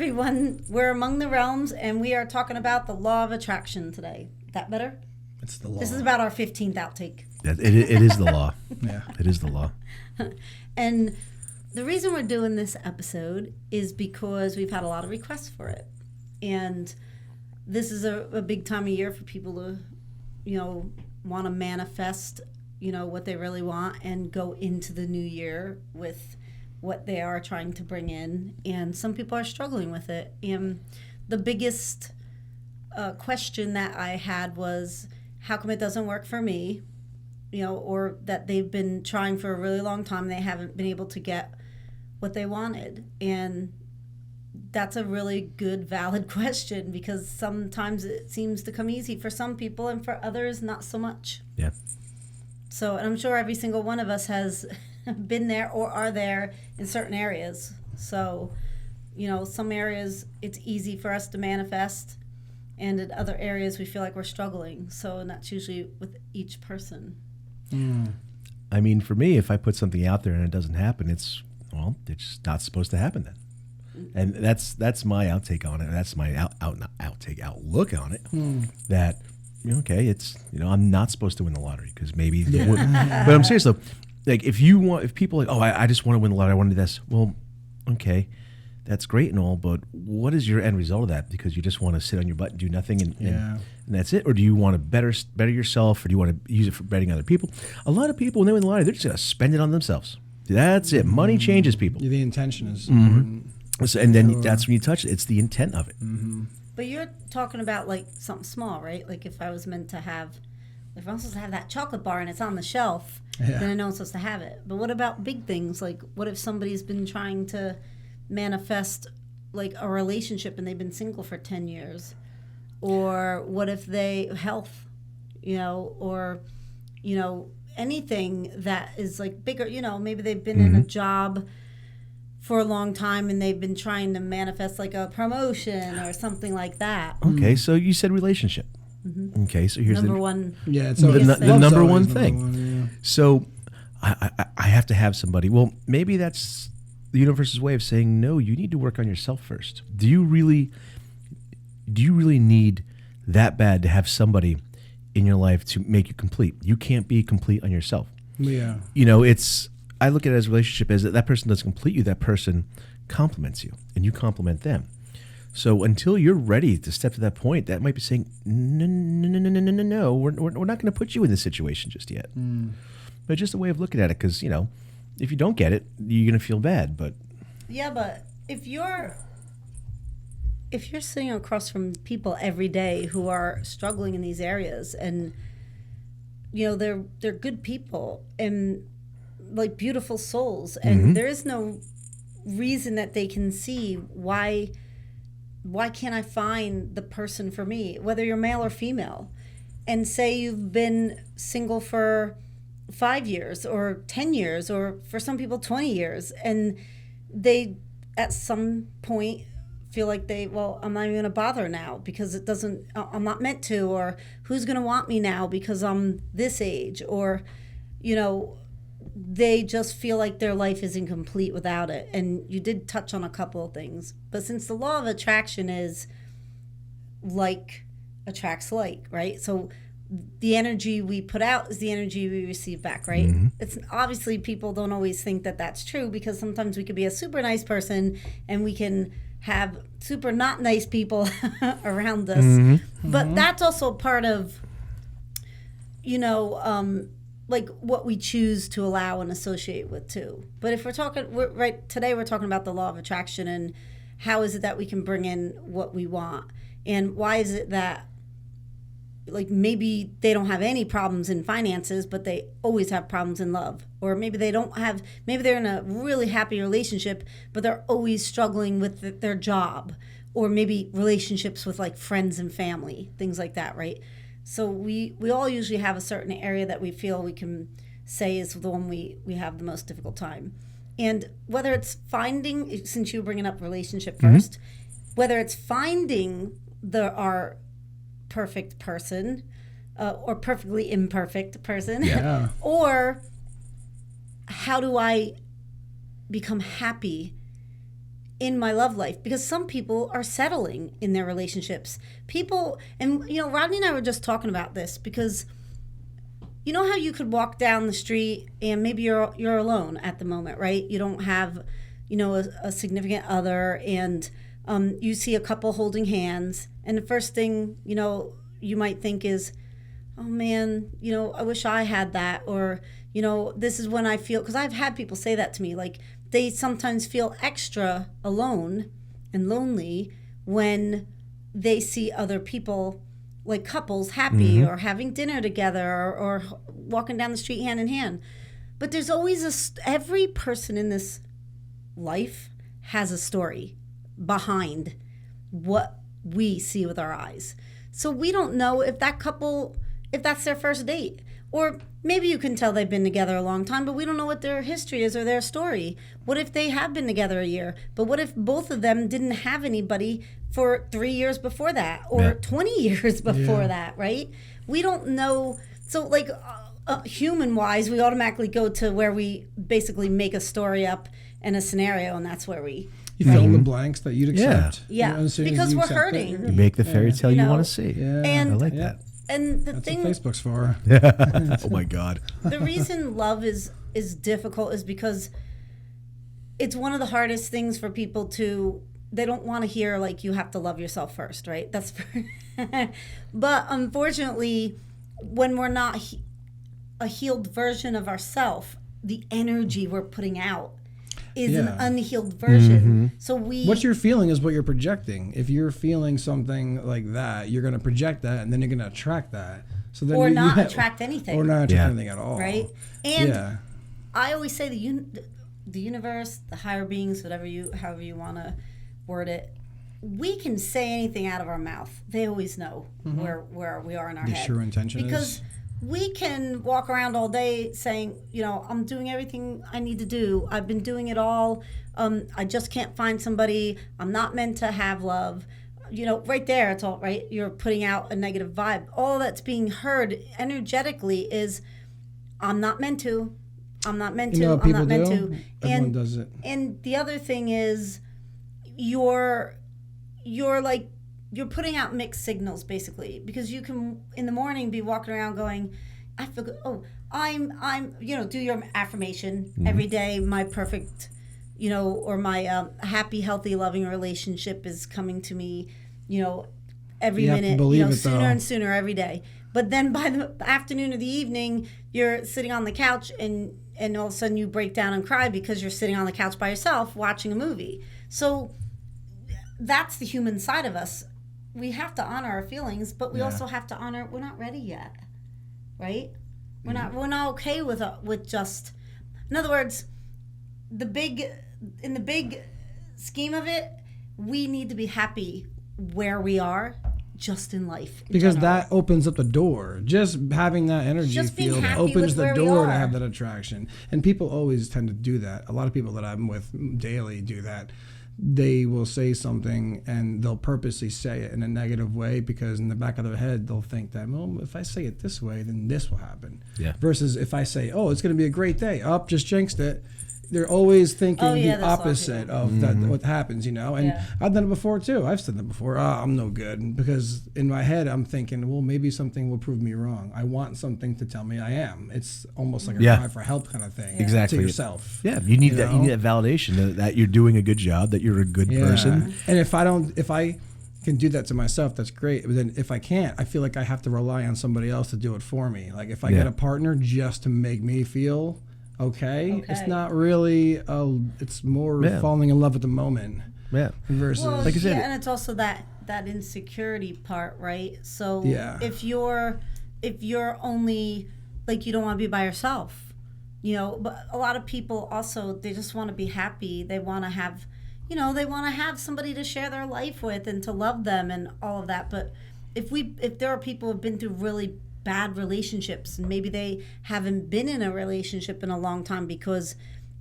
everyone. We're Among the Realms, and we are talking about the law of attraction today. That better? It's the law. This is about our 15th outtake. It is the law. Yeah. It is the law. And the reason we're doing this episode is because we've had a lot of requests for it. And this is a big time of year for people to, want to manifest, what they really want and go into the new year with what they are trying to bring in. And some people are struggling with it. And the biggest question that I had was, how come it doesn't work for me? Or that they've been trying for a really long time and they haven't been able to get what they wanted. And that's a really good, valid question, because sometimes it seems to come easy for some people and for others, not so much. Yeah. So, and I'm sure every single one of us has been there or are there in certain areas. So, some areas it's easy for us to manifest, and in other areas we feel like we're struggling. So, and that's usually with each person. I mean, for me, if I put something out there and it doesn't happen, it's not supposed to happen then. And that's my outtake on it. That's my outlook on it. That, okay, it's, I'm not supposed to win the lottery because maybe. Yeah. But I'm serious though. Like if people are like, I just want to win the lottery, I want to do this. Well, okay, that's great and all, but what is your end result of that? Because you just want to sit on your butt and do nothing and that's it? Or do you want to better yourself, or do you want to use it for betting other people? A lot of people, when they win the lottery, they're just going to spend it on themselves. That's it. Money changes people. The intention is important. So, and then that's when you touch it. It's the intent of it. Mm-hmm. But you're talking about like something small, right? Like if I'm supposed to have that chocolate bar and it's on the shelf, then I know I'm supposed to have it. But what about big things? Like what if somebody's been trying to manifest like a relationship and they've been single for 10 years? Or what if health, or, anything that is like bigger, maybe they've been in a job for a long time and they've been trying to manifest like a promotion or something like that. Okay, so you said relationship. Mm-hmm. Okay, so here's number one. Yeah, it's the number one thing. Number one, yeah. So I have to have somebody. Well, maybe that's the universe's way of saying, no, you need to work on yourself first. Do you really need that bad to have somebody in your life to make you complete? You can't be complete on yourself. Yeah. I look at it as a relationship as that person doesn't complete you, that person compliments you, and you compliment them. So until you're ready to step to that point, that might be saying, no, we're not going to put you in this situation just yet. But just a way of looking at it, because, if you don't get it, you're going to feel bad. But yeah, but if you're sitting across from people every day who are struggling in these areas, and they're good people and like beautiful souls, and there is no reason that they can see why can't I find the person for me, whether you're male or female, and say you've been single for 5 years or 10 years, or for some people 20 years, and they at some point feel like I'm not even going to bother now because I'm not meant to, or who's going to want me now because I'm this age, or, they just feel like their life is incomplete without it. And you did touch on a couple of things, but since the law of attraction is like attracts like, right? So the energy we put out is the energy we receive back, right? Mm-hmm. It's obviously people don't always think that that's true, because sometimes we could be a super nice person and we can have super not nice people around us. Mm-hmm. But that's also part of, like what we choose to allow and associate with too. But if we're talking today, we're talking about the law of attraction and how is it that we can bring in what we want, and why is it that like maybe they don't have any problems in finances, but they always have problems in love, or maybe they're in a really happy relationship, but they're always struggling with their job, or maybe relationships with like friends and family, things like that, right? So we all usually have a certain area that we feel we can say is the one we have the most difficult time. And whether it's finding, since you were bringing up relationship first, whether it's finding our perfect person or perfectly imperfect person, or how do I become happy in my love life, because some people are settling in their relationships. People, and Rodney and I were just talking about this, because you know how you could walk down the street and maybe you're alone at the moment, right? You don't have, a significant other, and you see a couple holding hands, and the first thing, you might think is, oh man, I wish I had that, or, this is when I feel, because I've had people say that to me, like they sometimes feel extra alone and lonely when they see other people, like couples, happy or having dinner together, or walking down the street hand in hand. But there's always every person in this life has a story behind what we see with our eyes. So we don't know if that couple, if that's their first date. Or maybe you can tell they've been together a long time, but we don't know what their history is or their story. What if they have been together a year? But what if both of them didn't have anybody for 3 years before that, or 20 years before that, right? We don't know. So like human-wise, we automatically go to where we basically make a story up and a scenario, and that's where we... You fill in the blanks that you'd accept. Yeah, because we're hurting. You make the fairy tale you want to see. Yeah. And I like that. And That's what Facebook's for. Oh my God. The reason love is difficult is because it's one of the hardest things for people to, they don't want to hear like you have to love yourself first, right? That's but unfortunately, when we're not a healed version of ourselves, the energy we're putting out is an unhealed version. So what you're feeling is what you're projecting. If you're feeling something like that, you're going to project that, and then you're going to attract that. So then attract anything. Or not attract anything at all. Right? And I always say the universe, the higher beings, however you want to word it, we can say anything out of our mouth. They always know where we are in our head. The true intention because we can walk around all day saying, I'm doing everything I need to do. I've been doing it all. I just can't find somebody. I'm not meant to have love. Right there, it's all right. You're putting out a negative vibe. All that's being heard energetically is, I'm not meant to. I'm not meant to. I'm not meant to. Everyone does it. And the other thing is, you're putting out mixed signals, basically, because you can in the morning be walking around going, I feel good. Oh, I'm do your affirmation every day. My perfect, or my happy, healthy, loving relationship is coming to me, every minute, sooner and sooner every day. But then by the afternoon or the evening, you're sitting on the couch and all of a sudden you break down and cry because you're sitting on the couch by yourself watching a movie. So that's the human side of us. We have to honor our feelings, but we also have to honor we're not ready yet, right? We're not okay with just. In other words, in the big scheme of it, we need to be happy where we are, just in life. Because that opens up the door. Just having that energy field opens the door to have that attraction. And people always tend to do that. A lot of people that I'm with daily do that. They will say something and they'll purposely say it in a negative way because in the back of their head they'll think that, well, if I say it this way, then this will happen. Yeah. Versus if I say, oh, it's going to be a great day. Just jinxed it. They're always thinking the opposite of that, what happens, And I've done it before too. I've said that before. I'm no good, because in my head I'm thinking, well, maybe something will prove me wrong. I want something to tell me I am. It's almost like a cry for help kind of thing. Exactly. To yourself. Yeah, you need that. You need that validation that you're doing a good job, that you're a good person. And if I can do that to myself, that's great. But then if I can't, I feel like I have to rely on somebody else to do it for me. Like if I get a partner just to make me feel okay. It's not really it's more falling in love at the moment. Versus like I said, and it's also that insecurity part, right? So if you're only like, you don't want to be by yourself, but a lot of people also, they just want to be happy. They want to have somebody to share their life with and to love them and all of that. But if there are people who've been through really bad relationships, and maybe they haven't been in a relationship in a long time because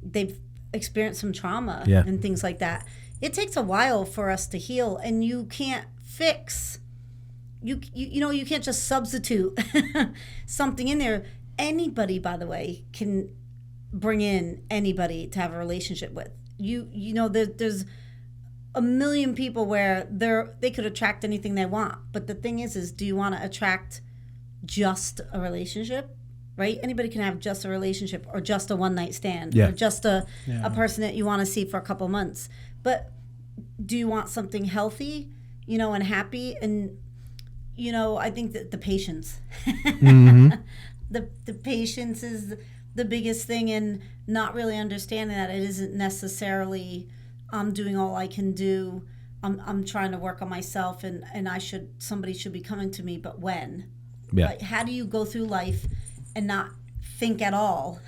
they've experienced some trauma and things like that, it takes a while for us to heal, and you can't fix you can't just substitute something in there. Anybody, by the way, can bring in anybody to have a relationship with. There's a million people where they could attract anything they want. But the thing is do you want to attract just a relationship? Right? Anybody can have just a relationship or just a one-night stand or just a person that you want to see for a couple months. But do you want something healthy, and happy? And, I think that the patience. The patience is the biggest thing, and not really understanding that it isn't necessarily I'm doing all I can do. I'm trying to work on myself, and somebody should be coming to me, but when? Yeah. Like, how do you go through life and not think at all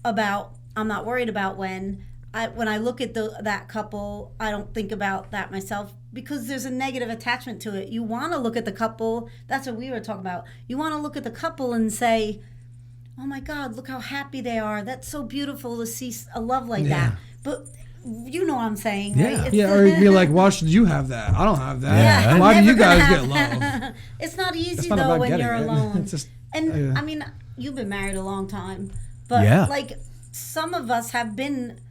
about, I'm not worried about when I look at that couple, I don't think about that myself, because there's a negative attachment to it. You want to look at the couple, that's what we were talking about. You want to look at the couple and say, oh my God, look how happy they are. That's so beautiful to see a love like that. But you know what I'm saying, right? Or you're like, why should you have that? I don't have that. Yeah. Why do you guys get love? It's not easy, not though, when you're it. alone. It's just, I mean, you've been married a long time, but like some of us have been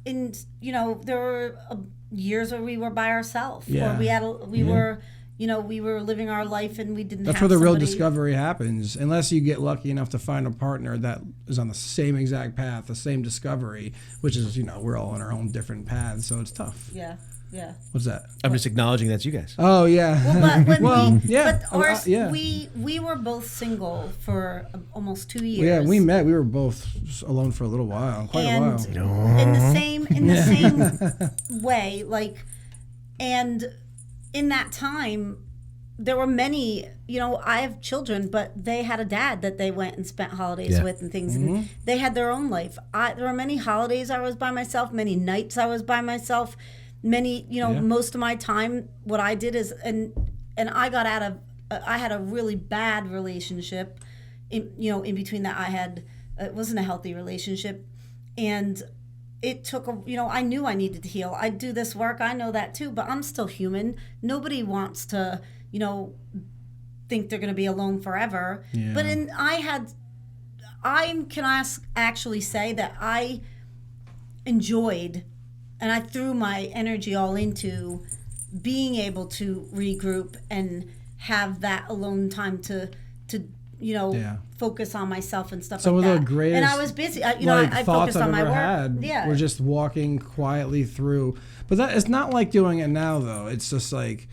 in, there were years where we were by ourselves, or we were living our life and we didn't. That's where the real discovery happens, unless you get lucky enough to find a partner that is on the same exact path, the same discovery, which is, we're all on our own different paths, so it's tough. Yeah. What's that? I'm just acknowledging that's you guys. Oh yeah. Well, we were both single for almost 2 years. Yeah, we met. We were both alone for a little while, quite a while. In the same way, like, and in that time, there were many. I have children, but they had a dad that they went and spent holidays with and things. And they had their own life. There were many holidays I was by myself. Many nights I was by myself. Most of my time, what I did is, and I got out of, I had a really bad relationship, in between that it wasn't a healthy relationship, and it took I knew I needed to heal. I do this work, I know that too, but I'm still human. Nobody wants to, think they're going to be alone forever. Yeah. But I can actually say that I enjoyed. And I threw my energy all into being able to regroup and have that alone time to focus on myself and stuff like that. Some of the greatest, and I was busy. I focused on my work. We're just walking quietly through. But it's not like doing it now, though. It's just like,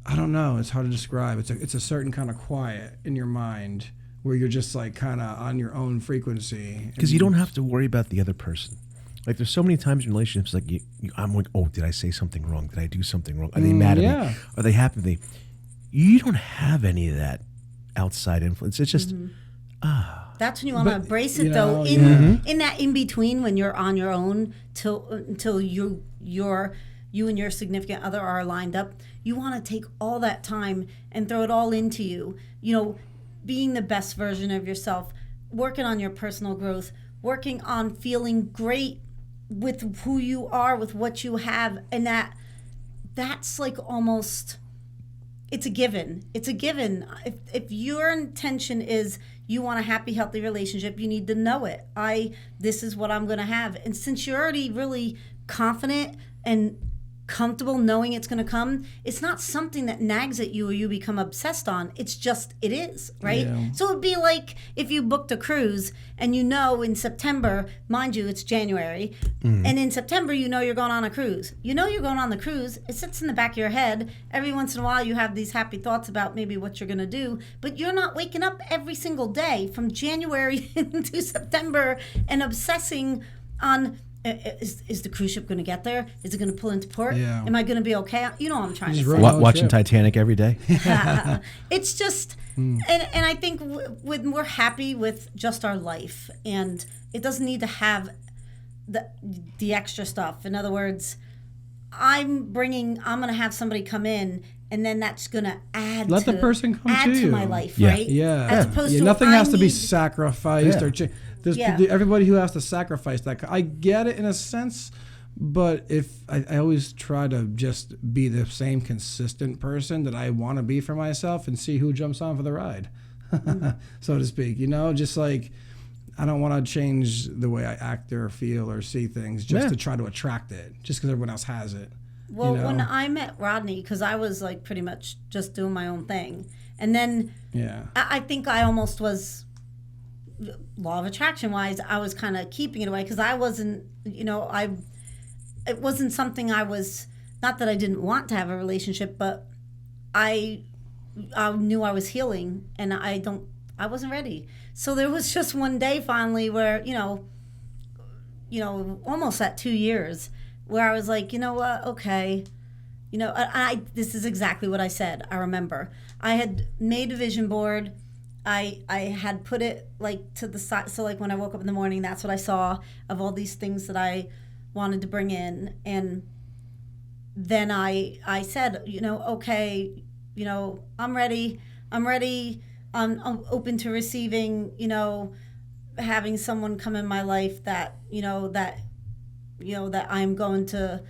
I don't know. It's hard to describe. It's a certain kind of quiet in your mind where you're just like kind of on your own frequency. Because you don't have to worry about the other person. Like, there's so many times in relationships, like, I'm like, oh, did I say something wrong? Did I do something wrong? Are they mad at me? Are they happy with me? You don't have any of that outside influence. It's just, That's when you want to embrace it, though. In that in-between, when you're on your own, until you and your significant other are lined up, you want to take all that time and throw it all into you. Being the best version of yourself, working on your personal growth, working on feeling great with who you are, with what you have, and that's like almost, it's a given. It's a given. If your intention is you want a happy, healthy relationship, you need to know it. This is what I'm going to have. And since you're already really confident and comfortable knowing it's going to come, it's not something that nags at you or you become obsessed on. It's just, it is, right? Yeah. So it'd be like if you booked a cruise and in September, mind you, it's January, and in September, you're going on a cruise. You're going on the cruise. It sits in the back of your head. Every once in a while, you have these happy thoughts about maybe what you're going to do, but you're not waking up every single day from January into September and obsessing on, is the cruise ship going to get there? Is it going to pull into port? Yeah. Am I going to be okay? You know what I'm trying to say. Watching Titanic every day. It's just, and I think when we're happy with just our life, and it doesn't need to have the extra stuff. In other words, I'm going to have somebody come in, and then that's going to add Let the person come to you. My life, right? Yeah. As opposed to nothing has to be sacrificed or changed. There's Yeah. everybody who has to sacrifice that. I get it in a sense, but if I always try to just be the same consistent person that I want to be for myself and see who jumps on for the ride, so to speak. You know, just like I don't want to change the way I act or feel or see things just to try to attract it, just because everyone else has it. Well, when I met Rodney, because I was like pretty much just doing my own thing, and then I think I almost was, law of attraction wise, I was kind of keeping it away because I wasn't, it wasn't something I was, not that I didn't want to have a relationship, but I knew I was healing, and I wasn't ready. So there was just one day finally where, almost at 2 years, where I was like, you know what, okay. This is exactly what I said. I remember I had made a vision board. I had put it like to the side. So like when I woke up in the morning, that's what I saw of all these things that I wanted to bring in. And then I said, okay, I'm ready. I'm open to receiving, having someone come in my life that, that I'm going to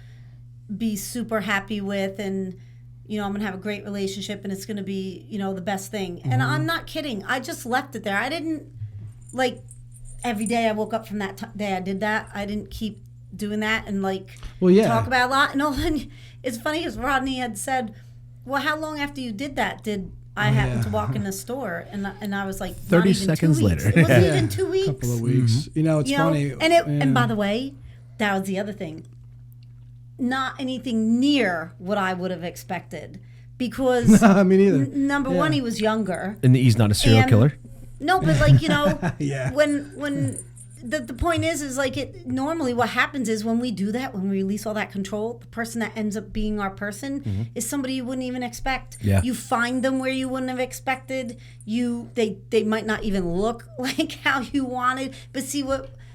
be super happy with, and I'm going to have a great relationship, and it's going to be, the best thing. Mm-hmm. And I'm not kidding. I just left it there. I didn't, like, every day I woke up from that day I did that. I didn't keep doing that and, talk about a lot. And all. And it's funny because Rodney had said, well, how long after you did that did I happen to walk in the store? And I was like, 30 seconds later. It wasn't even 2 weeks. A couple of weeks. Mm-hmm. It's funny. And by the way, that was the other thing. Not anything near what I would have expected, because me neither. Number one, he was younger, and he's not a serial killer. No, but when the point is like it normally what happens is when we do that, when we release all that control, the person that ends up being our person is somebody you wouldn't even expect. Yeah. You find them where you wouldn't have expected. They might not even look like how you wanted, but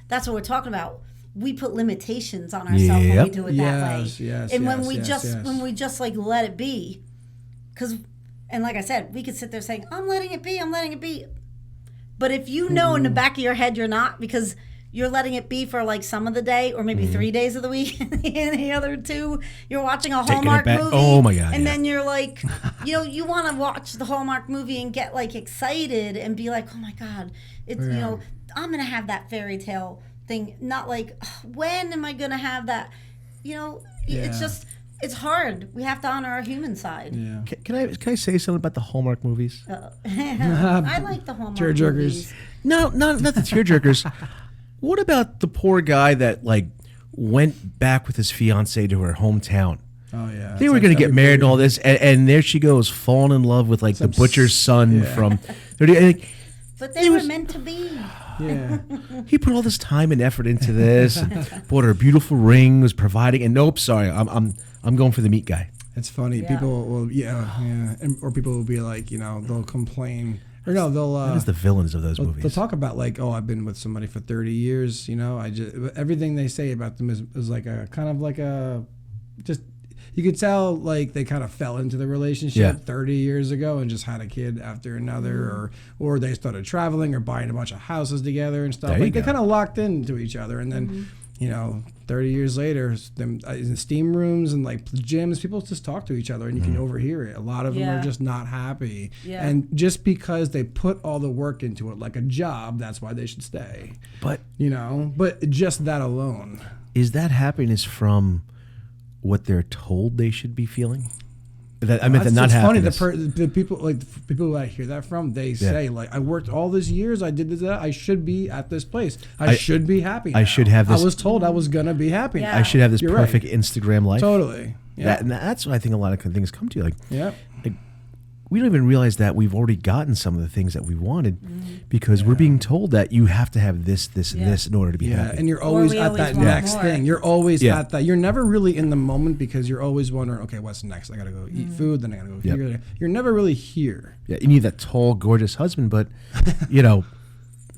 that's what we're talking about. We put limitations on ourselves when we do it that way. Yes, and when we just like let it be, and like I said, we could sit there saying, I'm letting it be. But if you know in the back of your head you're not, because you're letting it be for like some of the day or maybe 3 days of the week, and the other 2 you're watching a Hallmark movie. Oh my God! And then you're like, you want to watch the Hallmark movie and get like excited and be like, oh my God, it's I'm gonna have that fairy tale thing, not like when am I gonna have that? It's just, it's hard. We have to honor our human side. Yeah. Can I say something about the Hallmark movies? I like the Hallmark movies. No, not the tearjerkers. What about the poor guy that went back with his fiancée to her hometown? Oh yeah. They were going to get married and all this, and there she goes, falling in love with the butcher's son from 30. But they were meant to be. Yeah. He put all this time and effort into this, and bought her a beautiful ring, was providing, and nope, sorry, I'm going for the meat guy. It's funny. Yeah. People will, or people will be like, they'll complain, or no, they'll. That is the villains of those movies. They'll talk about I've been with somebody for 30 years. I just everything they say about them is like a kind of like a just. You could tell they kind of fell into the relationship 30 years ago and just had a kid after another, or they started traveling or buying a bunch of houses together and stuff. They kind of locked into each other, and then 30 years later, them in steam rooms and gyms, people just talk to each other and you can overhear it. A lot of them are just not happy, and just because they put all the work into it like a job, that's why they should stay. But but just that alone, is that happiness from what they're told they should be feeling? Not happiness. Funny. The people who I hear that from, they say I worked all these years, I did this, I should be at this place. I should be happy. I should have this. I was told I was gonna be happy. Yeah. I should have this perfect Instagram life. Totally. Yeah. That's what I think a lot of things come to. Yeah. We don't even realize that we've already gotten some of the things that we wanted because we're being told that you have to have this, this, and this in order to be happy. And you're always at that next thing. You're always at that. You're never really in the moment because you're always wondering, okay, what's next? I got to go eat food, then I got to go here. You're never really here. Yeah, you need that tall, gorgeous husband, but,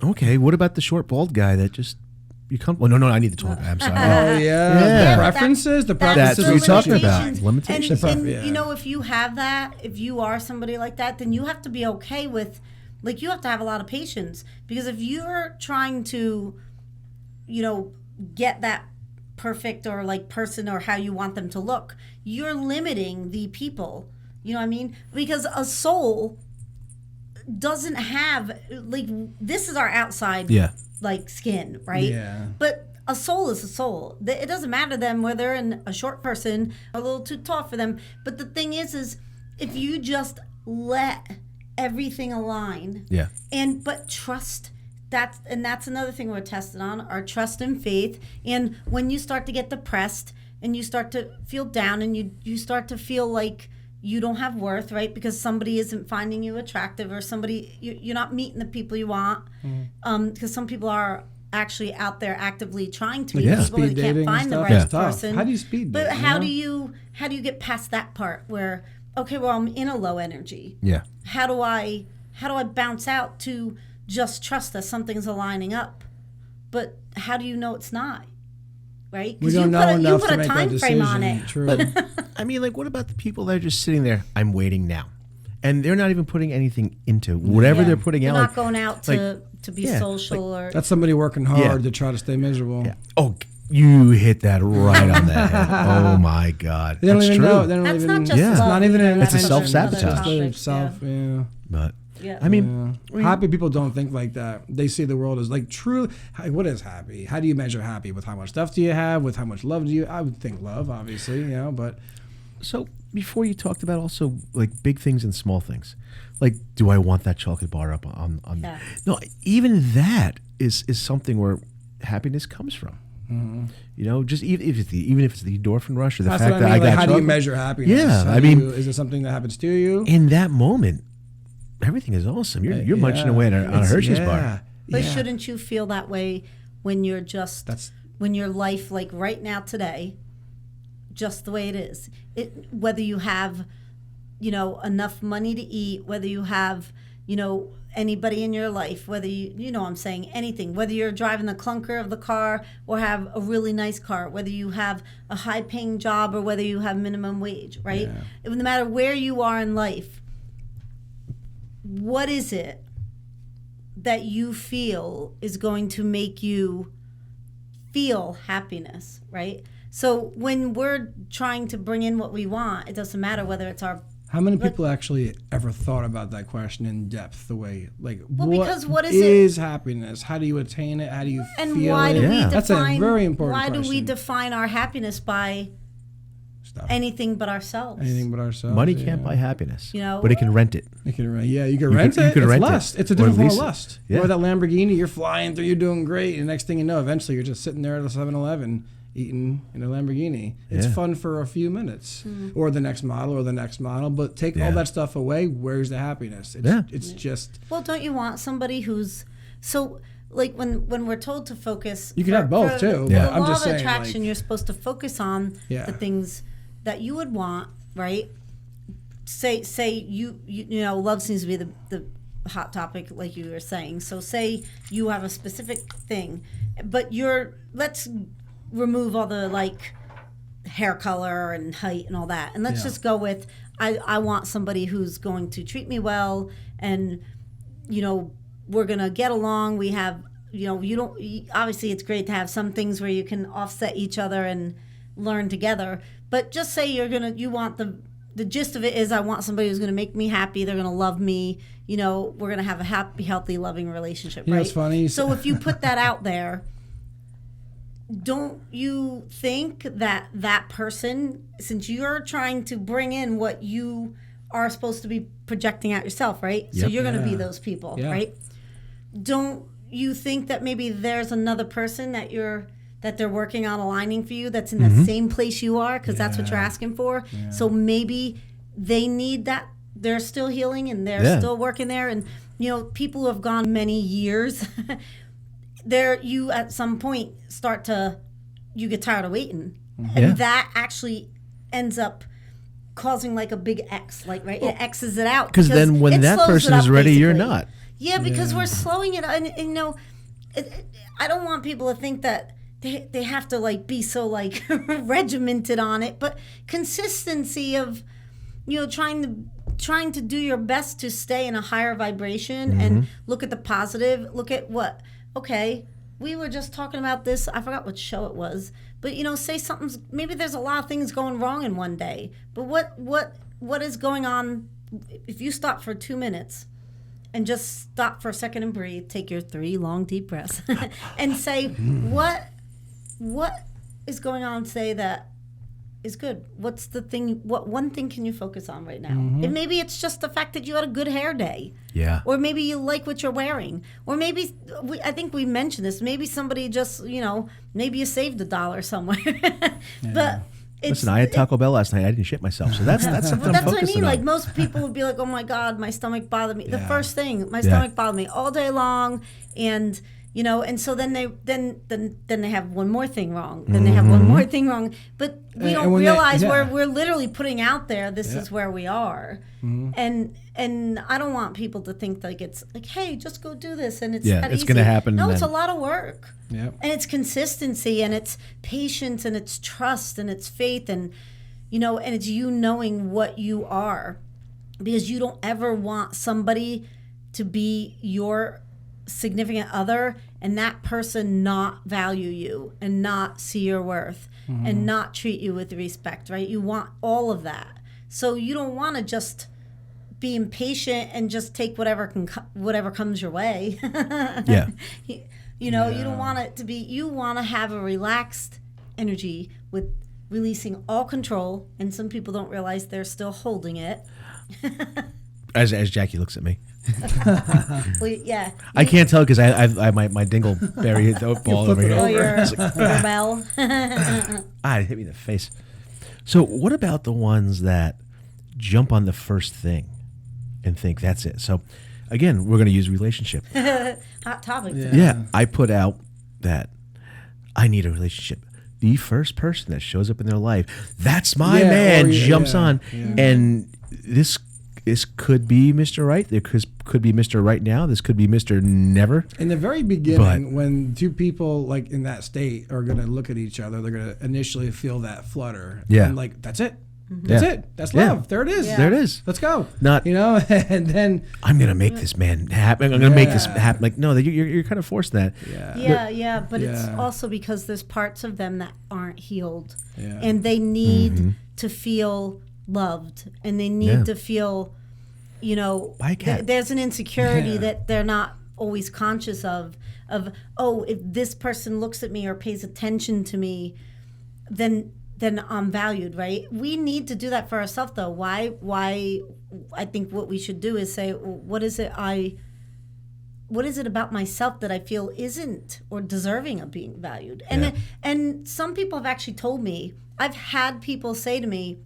okay, what about the short, bald guy that just... Well, no, I need the tall guy. I'm sorry. Oh, yeah. The preferences. That's what we're talking about. Limitations. And if you have that, if you are somebody like that, then you have to be okay with, you have to have a lot of patience. Because if you're trying to, get that perfect or person or how you want them to look, you're limiting the people. You know what I mean? Because a soul doesn't have, this is our outside skin, right? Yeah. But a soul is a soul. It doesn't matter to them whether they're in a short person, a little too tall for them. But the thing is if you just let everything align, but trust. That's another thing we're tested on, our trust and faith. And when you start to get depressed and you start to feel down and you start to feel like you don't have worth, right? Because somebody isn't finding you attractive or you're not meeting the people you want. Because some people are actually out there actively trying to meet people that can't find the right person. How do you speed date? But how do you get past that part where, okay, well, I'm in a low energy. Yeah. How do I bounce out to just trust that something's aligning up? But how do you know it's not? Right? We don't know enough to make that decision. You put a time frame on it. True. But, I mean, like, what about the people that are just sitting there, I'm waiting now? And they're not even putting anything into whatever they're putting out. They're not going out to be social or... That's somebody working hard to try to stay miserable. Yeah. Oh, you hit that right on the head. Oh, my God. They don't That's even true. know. They don't That's even, not just love. It's not even an It's a intention. self-sabotage. But... Yeah. I mean, happy people don't think like that. They see the world as like true. What is happy? How do you measure happy? With how much stuff do you have? With how much love do you? I would think love, obviously, but. So before you talked about also like big things and small things, like do I want that chocolate bar up on? Yeah. No, even that is something where happiness comes from. Mm-hmm. Just even if it's the endorphin rush or the fact that I got how chocolate. do you measure happiness? Yeah, is it something that happens to you? In that moment, everything is awesome. You're munching away on a Hershey's bar. But shouldn't you feel that way when you're when your life, like right now today, just the way it is? Whether you have, enough money to eat, whether you have, anybody in your life, whether I'm saying anything, whether you're driving the clunker of the car or have a really nice car, whether you have a high paying job or whether you have minimum wage, right? No matter where you are in life, what is it that you feel is going to make you feel happiness, right? So when we're trying to bring in what we want, it doesn't matter whether it's our... How many people actually ever thought about that question in depth, the way, like, what is happiness? How do you attain it? How do you feel it? And why do we define... That's a very important question. Why do we define our happiness by... Stuff. Anything but ourselves. Money can't buy happiness, but it can rent it. You can rent it. You can rent lust. it. It's a different form of lust. Yeah. Or that Lamborghini, you're flying through, you're doing great, and the next thing you know, eventually you're just sitting there at a 7-Eleven eating in a Lamborghini. It's fun for a few minutes, or the next model, but take all that stuff away. Where's the happiness? It's just. Well, don't you want somebody who's so? Like when we're told to focus, you can have both too. The I'm law just of saying, attraction, you're supposed to focus on the things that you would want, right? Say you love seems to be the hot topic, like you were saying. So say you have a specific thing, but let's remove all the like hair color and height and all that, and let's just go with I want somebody who's going to treat me well, and we're gonna get along. We have obviously it's great to have some things where you can offset each other and learn together. But just say you want the gist of it is I want somebody who's going to make me happy. They're going to love me. We're going to have a happy, healthy, loving relationship. Right? It's funny. So if you put that out there, don't you think that person, since you're trying to bring in what you are supposed to be projecting out yourself, right? Yep. So you're going to be those people, right? Don't you think that maybe there's another person that they're working on aligning for you that's in the same place you are, because that's what you're asking for. So maybe they need that. They're still healing and they're still working there. And, people who have gone many years, you at some point you get tired of waiting. And that actually ends up causing like a big X, like, right? It X's it out. Because then when that person is ready, you're not. Yeah, because we're slowing it. And I don't want people to think that they have to like be so like regimented on it, but consistency of trying to do your best to stay in a higher vibration and look at the positive. Look at what we were just talking about this. I forgot what show it was, but say something's maybe there's a lot of things going wrong in one day, but what is going on if you stop for 2 minutes and just stop for a second and breathe, take your 3 long deep breaths and say, what what is going on today that is good? What's the thing? What one thing can you focus on right now? And maybe it's just the fact that you had a good hair day. Yeah. Or maybe you like what you're wearing. Or maybe, I think we mentioned this, maybe somebody just, maybe you saved $1 somewhere. But listen, I had Taco Bell last night. I didn't shit myself. So that's something But that's I'm what I focusing mean. on. Like most people would be like, "Oh my God, my stomach bothered me." The Yeah. first thing, my stomach bothered me all day long, and and so then they have one more thing wrong. Then they have one more thing wrong. But we don't realize we're literally putting out there. This is where we are, and I don't want people to think like it's like, hey, just go do this, and it's that it's easy. going to happen. No, it's a lot of work. Yep. And it's consistency, and it's patience, and it's trust, and it's faith, and and it's you knowing what you are, because you don't ever want somebody to be your significant other and that person not value you and not see your worth and not treat you with respect, right? You want all of that. So you don't want to just be impatient and just take whatever comes your way. Yeah. You don't want it to be, you want to have a relaxed energy with releasing all control, and some people don't realize they're still holding it. As Jackie looks at me. Well, yeah. I can't tell because I my dingleberry ball over here. Oh, your bell. It hit me in the face. So what about the ones that jump on the first thing and think that's it? So again, we're going to use relationship. Hot topic. Yeah, I put out that I need a relationship. The first person that shows up in their life, that's my man, jumps on. Yeah. And this could be Mr. Right. There could be Mr. Right now. This could be Mr. Never. In the very beginning, when two people like in that state are going to look at each other, they're going to initially feel that flutter. Yeah. And like, that's it. That's it. That's love. There it is. Yeah. There it is. Let's go. Not, and then I'm going to make this man happen. I'm going to make this happen. Like, no, you're kind of forced that. Yeah. But it's also because there's parts of them that aren't healed. Yeah. And they need to feel loved, and they need to feel, Buy a cat. There's an insecurity that they're not always conscious of, if this person looks at me or pays attention to me, then I'm valued, right? We need to do that for ourselves, though. Why I think what we should do is say, what is it about myself that I feel isn't or deserving of being valued? And some people have actually told me, I've had people say to me,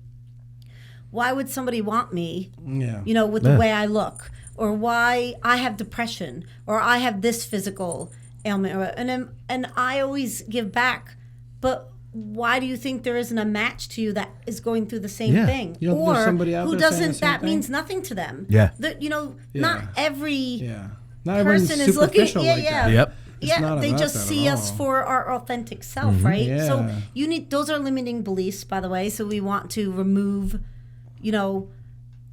why would somebody want me, with the way I look, or why I have depression, or I have this physical ailment, and I always give back, but why do you think there isn't a match to you that is going through the same thing? You don't think there's somebody out who there saying the doesn't, same that thing? means nothing to them. Yeah. Not every not everyone's person is looking. superficial like that. Yep. not they about just that at see us all. for our authentic self, right? Yeah. So those are limiting beliefs, by the way. So we want to remove,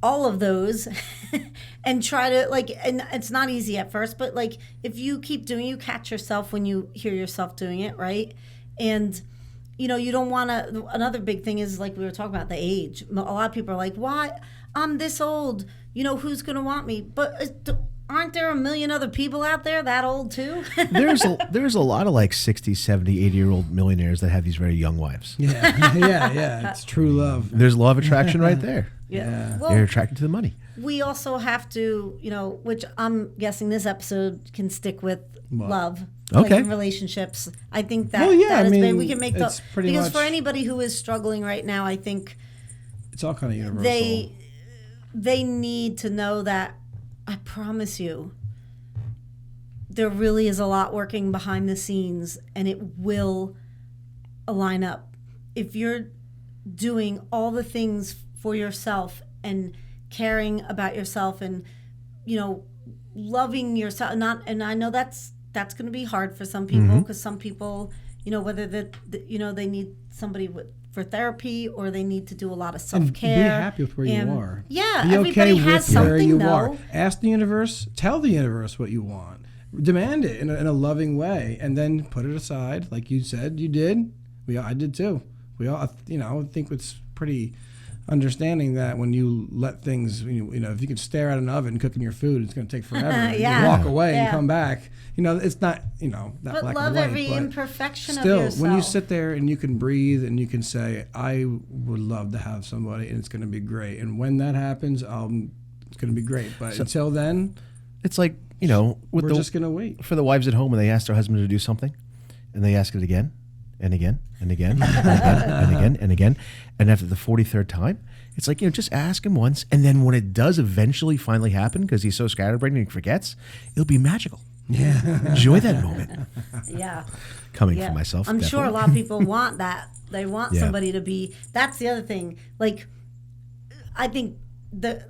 all of those and try to and it's not easy at first, but if you keep doing, you catch yourself when you hear yourself doing it, right? And you don't want to. Another big thing is we were talking about the age. A lot of people are like, why I'm this old, who's going to want me? But aren't there a million other people out there that old too? There's a lot of 60, 70, 80-year-old millionaires that have these very young wives. Yeah. It's true love. There's law of attraction right there. Yeah. Well, they're attracted to the money. We also have to, which I'm guessing this episode can stick with love. Okay. In relationships. I think that, that is big. We can make it's pretty because much, for anybody who is struggling right now, I think it's all kind of universal. They need to know that, I promise you, there really is a lot working behind the scenes, and it will line up. If you're doing all the things for yourself and caring about yourself and, loving yourself, and I know that's going to be hard for some people, because some people, whether they need somebody for therapy or they need to do a lot of self-care. And be happy with where you are. Yeah, be everybody okay has with where something, you though. are. Ask the universe, tell the universe what you want. Demand it in a loving way, and then put it aside, like you said you did. I did too. We all, I think it's pretty understanding that when you let things, if you can stare at an oven cooking your food, it's going to take forever. Yeah. You walk away and Yeah. come back. It's not, that But black love and white. every but imperfection still, of yourself. when you sit there and you can breathe and you can say, I would love to have somebody and it's going to be great. And when that happens, it's going to be great. But until then, It's like, we're just going to wait. for the wives at home when they ask their husband to do something and they ask it again and again and again and again and again and again. And after the 43rd time, it's like, just ask him once. And then when it does eventually finally happen, because he's so scatterbrained and he forgets, it'll be magical. Yeah. Enjoy that moment. Yeah. Coming from myself. I'm sure a lot of people want that. They want Yeah. somebody to be. That's the other thing. Like, I think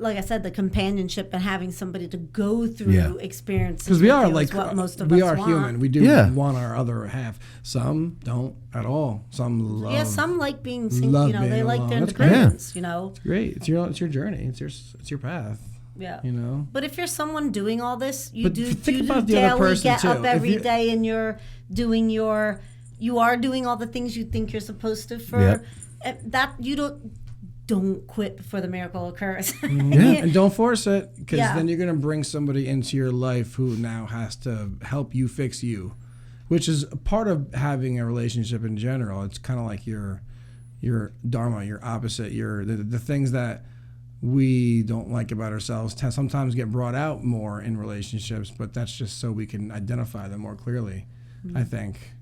like I said, the companionship and having somebody to go through experiences. Because we are is what most of we us are want. human. We do want our other half. Some don't at all. Some love. Yeah, some like being single. love being They like their alone. That's great. independence. It's great. It's your journey. It's your path. Yeah. But if you're someone doing all this, you But do think you about do the other daily person, get too. up If every you- day and you are doing all the things you think you're supposed to for Yep. that you don't quit before the miracle occurs. And don't force it, because Yeah. then you're going to bring somebody into your life who now has to help you fix you, which is a part of having a relationship in general. It's kind of like your dharma, your opposite, the things that we don't like about ourselves sometimes get brought out more in relationships, but that's just so we can identify them more clearly, I think,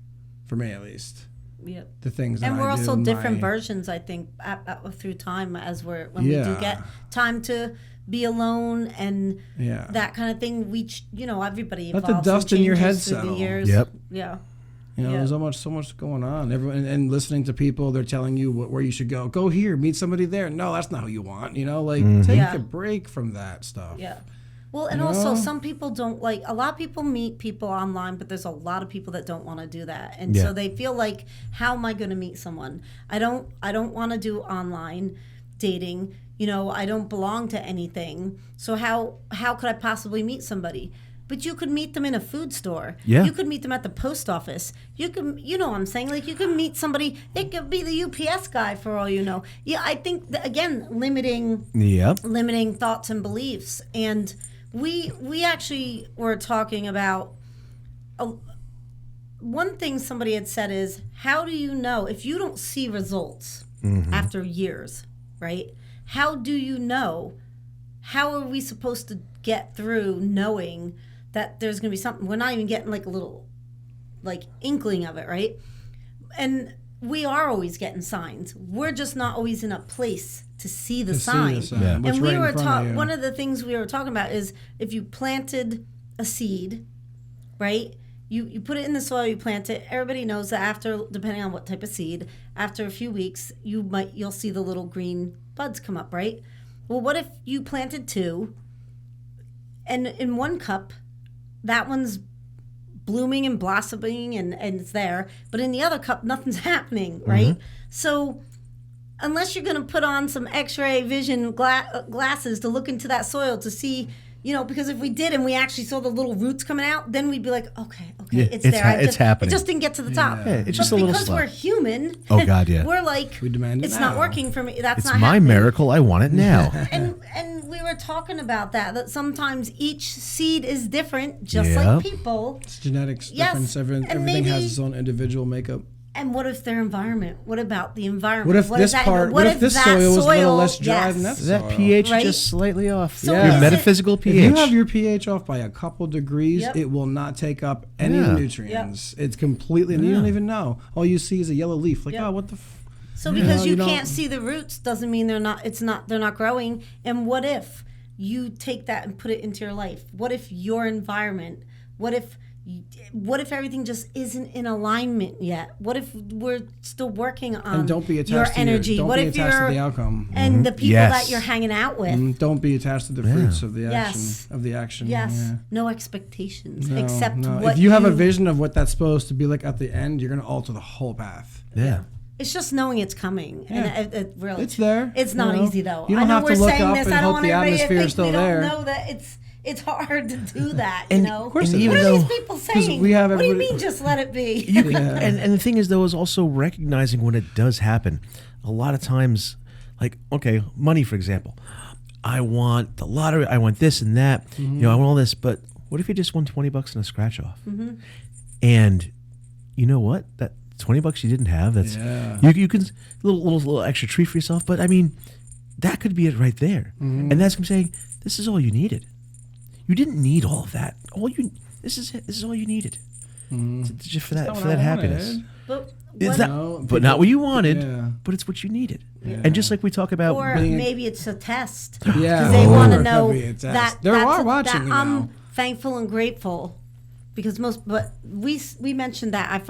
for me at least. Yep. The things that And we're I do also in different my- versions, I think, through time when we do get time to be alone and that kind of thing. Everybody Let evolves the dust and in your head changes through settle. the years. Yep. Yeah. There's so much going on. Everyone and listening to people, they're telling you where you should go. Go here, meet somebody there. No, that's not who you want. Take Yeah. a break from that stuff. Yeah. Well, and also some people don't like. A lot of people meet people online, but there's a lot of people that don't want to do that, and so they feel like, how am I going to meet someone? I don't want to do online dating. I don't belong to anything. So how could I possibly meet somebody? But you could meet them in a food store. Yeah. You could meet them at the post office. You can, what I'm saying? Like, you can meet somebody. It could be the UPS guy for all you know. Yeah, I think that, again, limiting thoughts and beliefs. And we actually were talking about one thing somebody had said is, how do you know if you don't see results after years, right? How do you know? How are we supposed to get through knowing that there's going to be something? We're not even getting like a little inkling of it, right? And we are always getting signs. We're just not always in a place to see the sign. And we were one of the things we were talking about is, if you planted a seed, right? You put it in the soil, you plant it. Everybody knows that after, depending on what type of seed, after a few weeks, you'll see the little green buds come up, right? Well, what if you planted 2, and in one cup, that one's blooming and blossoming and it's there, but in the other cup, nothing's happening, right? So unless you're going to put on some x-ray vision glasses to look into that soil to see, because if we did and we actually saw the little roots coming out, then we'd be like, okay, it's there. It's happening. It just didn't get to the top. Yeah, it's just a little because slow. we're human, Oh, God, yeah. we're like, We demand it it's now. not working for me. That's It's not my happening. miracle. I want it now. And we were talking about that sometimes each seed is different, just Yep. like people. It's genetics Yes, difference. and Everything maybe- has its own individual makeup. And what if their environment? What about the environment? What if this that soil was a little less dry yes. than that Is that soil? pH Right? just slightly off? So Your is it- metaphysical If pH. you have your pH off by a couple degrees, Yep. it will not take up any Yeah. nutrients. It's completely, and you don't even know. All you see is a yellow leaf. Like, Yep. oh, what the f... So because you don't- can't see the roots doesn't mean they're not growing. And what if you take that and put it into your life? What if your environment? What if everything just isn't in alignment yet? What if we're still working on And don't be attached your to energy? don't What be if attached you're to the outcome. and the people Yes. that you're hanging out with? Don't be attached to the fruits of the action. Yes. Of the action. Yes, Yeah. no expectations No, except no. what If you have a vision of what that's supposed to be like at the end, you're going to alter the whole path. Yeah. It's just knowing it's coming, Yeah. and it really It's there. It's not you know. easy though. You don't I know have we're to look saying up this. and I don't hope want the everybody to atmosphere think is still we there. don't know that it's hard to do that. And- You know, of course it and is. what even are though these people saying? we have what do you everybody- mean? Just let it be. you can, and the thing is though is also recognizing when it does happen. A lot of times, Like, okay, money, for example. I want the lottery. I want this and that. You know, I want all this. But what if you just won $20 in a scratch off? And you know what? That $20 you didn't have. That's you can little extra treat for yourself. But I mean, that could be it right there. And that's what I'm saying. This is all you needed. You didn't need all of that. This is it. This is all you needed. Just for that happiness. But not what you wanted, but it's what you needed. Yeah. And just like we talk about, or maybe it's a test. Yeah, because they want to know that watching that I'm thankful and grateful. Because we mentioned that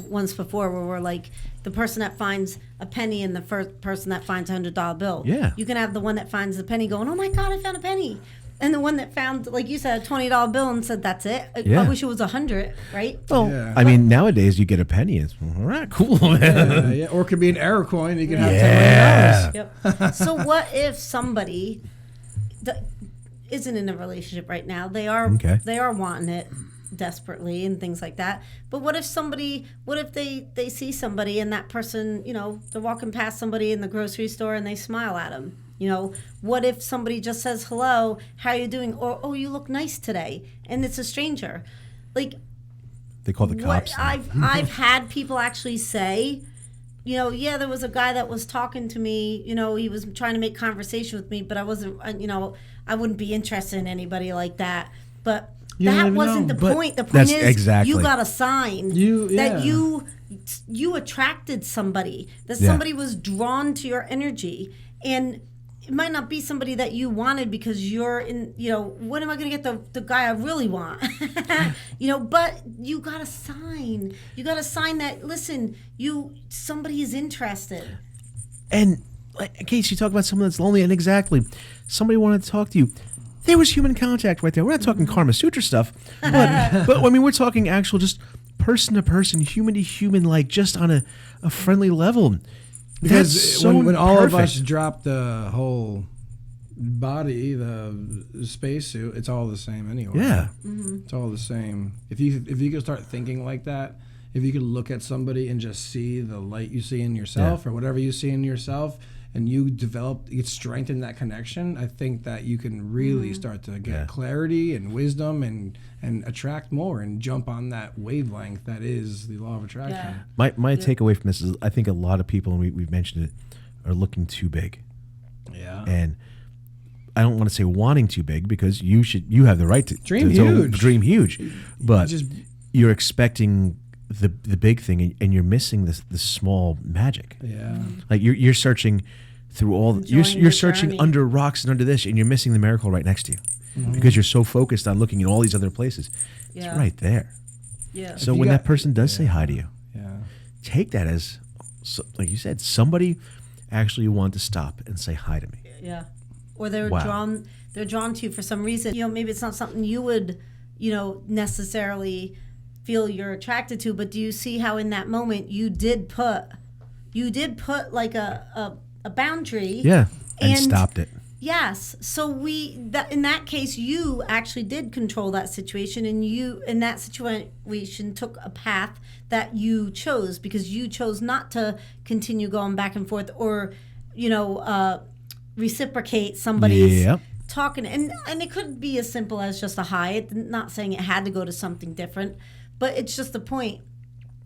once before, where we're like the person that finds a penny and the first person that finds $100 bill. Yeah, you can have the one that finds the penny going, "Oh my God, I found a penny." And the one that found, like you said, a $20 bill and said, "That's it." Yeah. I wish it was 100, right? Well, I mean, nowadays you get a penny. It's all right, cool. Yeah. Or it could be an error coin. You can have $10 million. Yep. So what if somebody that isn't in a relationship right now? They are wanting it desperately and things like that. But what if they see somebody and that person, you know, they're walking past somebody in the grocery store and they smile at them? You know, what if somebody just says, "Hello, how are you doing?" Or, "Oh, you look nice today," and it's a stranger. Like, they call the cops. I've had people actually say, you know, "Yeah, there was a guy that was talking to me. You know, he was trying to make conversation with me, but I wasn't. You know, I wouldn't be interested in anybody like that." But that wasn't the point. The point is, you got a sign that you attracted somebody. That somebody was drawn to your energy. And it might not be somebody that you wanted because you're in, you know, when am I going to get the guy I really want? You know, but you got a sign. You got a sign that, listen, somebody is interested. And like, in case you talk about someone that's lonely, and exactly, somebody wanted to talk to you. There was human contact right there. We're not talking Karma Sutra stuff, but I mean, we're talking actual just person to person, human to human, like just on a friendly level. Because when all of us drop the whole body, the spacesuit, it's all the same anyway. Yeah, it's all the same. If you could start thinking like that, if you could look at somebody and just see the light you see in yourself or whatever you see in yourself, and you strengthen that connection, I think that you can really start to get clarity and wisdom and attract more and jump on that wavelength that is the law of attraction. Yeah. My takeaway from this is I think a lot of people, and we've mentioned it, are looking too big. Yeah. And I don't want to say wanting too big, because you have the right to dream huge. Dream huge. But you're expecting the big thing, and you're missing the small magic. Yeah. Like you're searching through all you're searching journey. Under rocks and under this, and you're missing the miracle right next to you because you're so focused on looking in all these other places. It's right there. Yeah. So when that person does say hi to you, take that as, like you said, somebody actually wanted to stop and say hi to me. Yeah. Or they're drawn to you for some reason. You know, maybe it's not something you would, you know, necessarily feel you're attracted to, but do you see how in that moment you did put like a boundary? Yeah. And stopped it. Yes. So in that case, you actually did control that situation, and you in that situation took a path that you chose, because you chose not to continue going back and forth or, you know, reciprocate somebody's talking. And it could be as simple as just a hi. Not saying it had to go to something different, but it's just the point.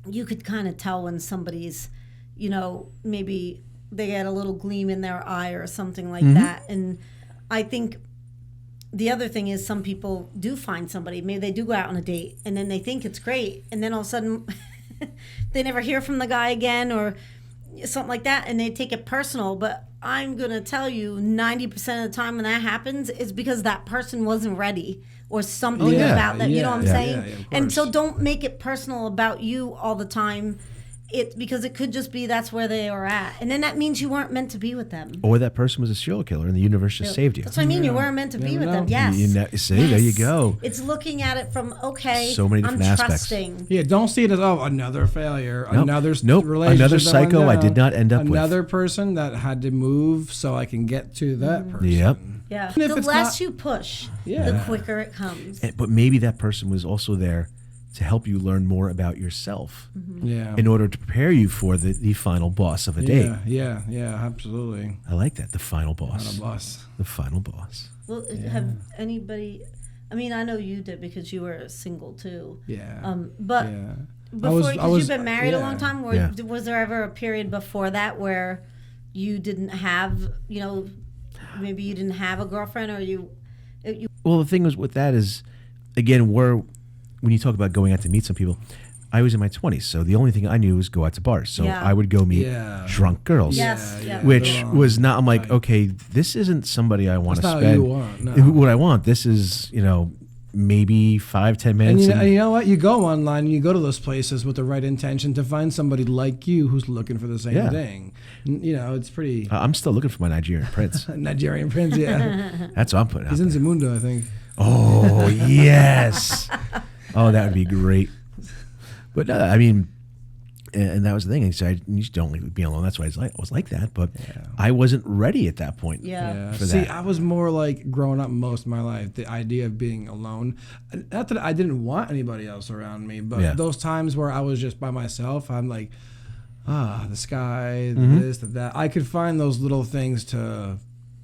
You could kind of tell when somebody's, you know, maybe they get a little gleam in their eye or something like that. And I think the other thing is some people do find somebody, maybe they do go out on a date and then they think it's great, and then all of a sudden they never hear from the guy again or something like that, and they take it personal. But I'm going to tell you 90% of the time when that happens, it's because that person wasn't ready or something about that. You know what I'm saying? Yeah, and so don't make it personal about you all the time. Because it could just be that's where they are at, and then that means you weren't meant to be with them. Or that person was a serial killer, and the universe just saved you. That's what I mean. You weren't meant to be with them. Yes. There you go. It's looking at it from so many different aspects. Trusting. Yeah, don't see it as another failure, another relationship, another psycho I did not end up with, another person that had to move so I can get to that person. Yep. Yeah. The less you push, the quicker it comes. But maybe that person was also there to help you learn more about yourself Yeah. in order to prepare you for the final boss of a date. Yeah, absolutely. I like that, the final boss. Not a boss. The final boss. Well, have anybody? I mean, I know you did because you were single too. Yeah. But yeah. before, because you've been married a long time, was there ever a period before that where you didn't have, maybe you didn't have a girlfriend, or you? Well, the thing is with that is, again, when you talk about going out to meet some people, I was in my 20s, so the only thing I knew was go out to bars. So I would go meet drunk girls, which was not. I'm like, okay, this isn't somebody I want to spend. Not what you want. No. What I want. This is, maybe 5-10 minutes. And you know what? You go online and you go to those places with the right intention to find somebody like you who's looking for the same thing. It's pretty. I'm still looking for my Nigerian prince. Nigerian prince, yeah. That's what I'm putting out. He's in Zamundo, I think. Oh, yes. Oh, that would be great. But I mean, and that was the thing. He said, you just don't leave me alone. That's why I was like that. But I wasn't ready at that point. Yeah. See, I was more like growing up most of my life, the idea of being alone. Not that I didn't want anybody else around me, but those times where I was just by myself, I'm like, the sky, this, that. I could find those little things to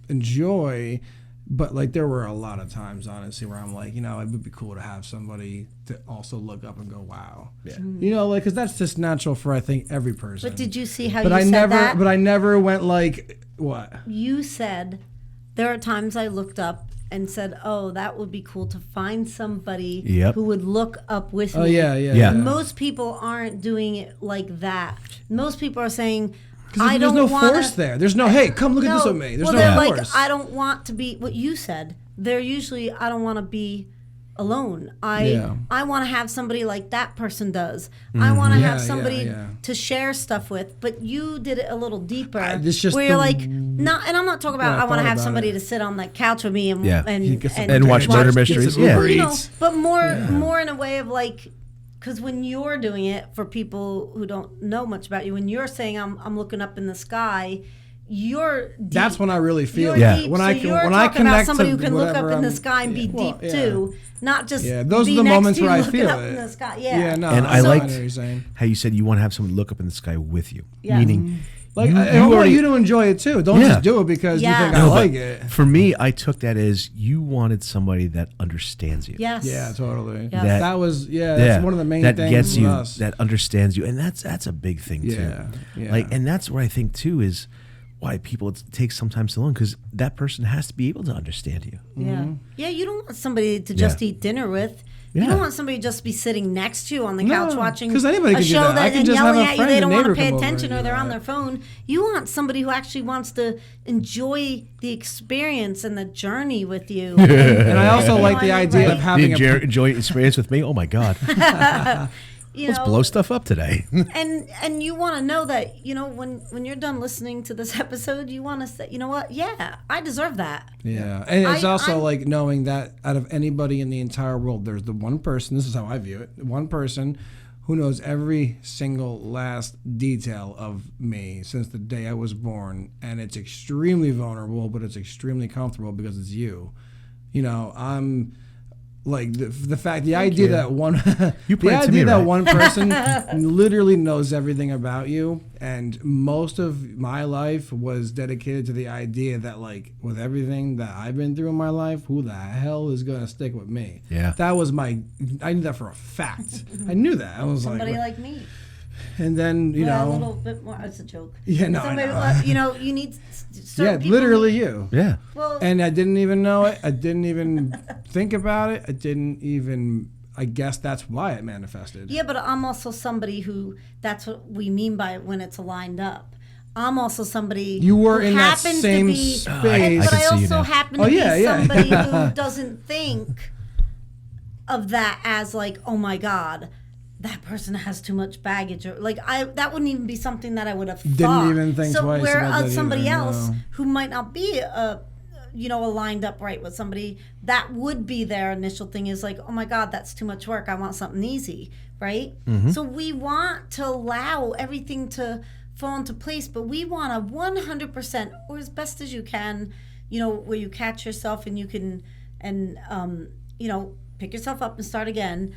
enjoy. But like there were a lot of times, honestly, where I'm like, it would be cool to have somebody to also look up and go, wow. Yeah. Because that's just natural for, I think, every person. But did you see how but you I said never, that? But I never went like, what? You said, there are times I looked up and said, oh, that would be cool to find somebody who would look up with me. Oh, yeah. Most people aren't doing it like that. Most people are saying, there's no force there. There's no, hey, come look at this with me. There's no force. Like, I don't want to be, what you said, they're usually, I don't want to be alone. I want to have somebody like that person does. I want to have somebody to share stuff with. But you did it a little deeper, where you're like, no, and I'm not talking about I want to have somebody to sit on the couch with me and watch murder mysteries. But more in a way of like, because when you're doing it, for people who don't know much about you, when you're saying I'm looking up in the sky, you're deep. That's when I really feel it. When I connect about somebody who can look up in the sky and be deep too, not just those are the moments where I feel it. In the sky. No, and I liked how you said you want to have someone look up in the sky with you, meaning. Like, I want you to enjoy it too. Don't just do it because you think I like it. For me, I took that as you wanted somebody that understands you. Yes. Yeah, totally. Yes. That was that's one of the main things that gets you, us. that understands you, and that's a big thing too. Yeah. Like, and that's what I think too is why people take sometimes so long, because that person has to be able to understand you. Yeah. You don't want somebody to just eat dinner with. You don't want somebody to just be sitting next to you on the couch watching a show and yelling at you. They don't want to pay attention or they're on their phone. You want somebody who actually wants to enjoy the experience and the journey with you. And I also like the idea of having enjoy experience with me. Oh my God. Let's blow stuff up today. and you want to know that, when you're done listening to this episode, you want to say, you know what? Yeah, I deserve that. Yeah. And it's also like knowing that out of anybody in the entire world, there's the one person, this is how I view it, one person who knows every single last detail of me since the day I was born. And it's extremely vulnerable, but it's extremely comfortable because it's you. I'm... Like the idea that one person literally knows everything about you, and most of my life was dedicated to the idea that, like, with everything that I've been through in my life, who the hell is gonna stick with me? Yeah, that was I knew that for a fact. I knew that. I was somebody like me. And then a little bit more. It's a joke. Yeah, no, somebody, you need. Literally you. Yeah. Well, and I didn't even know it. I didn't even think about it. I didn't even. I guess that's why it manifested. Yeah, but I'm also somebody who. That's what we mean by when it's lined up. I'm also somebody. You were who in that same space, but I also happen to be somebody who doesn't think of that as like, oh my God, that person has too much baggage, or like that wouldn't even be something that I would have thought. Didn't even think twice. So where about somebody else who might not be lined up right with somebody, that would be their initial thing is like, oh my God, that's too much work. I want something easy, right? Mm-hmm. So we want to allow everything to fall into place, but we want a 100% or as best as you can, where you catch yourself and you can, pick yourself up and start again.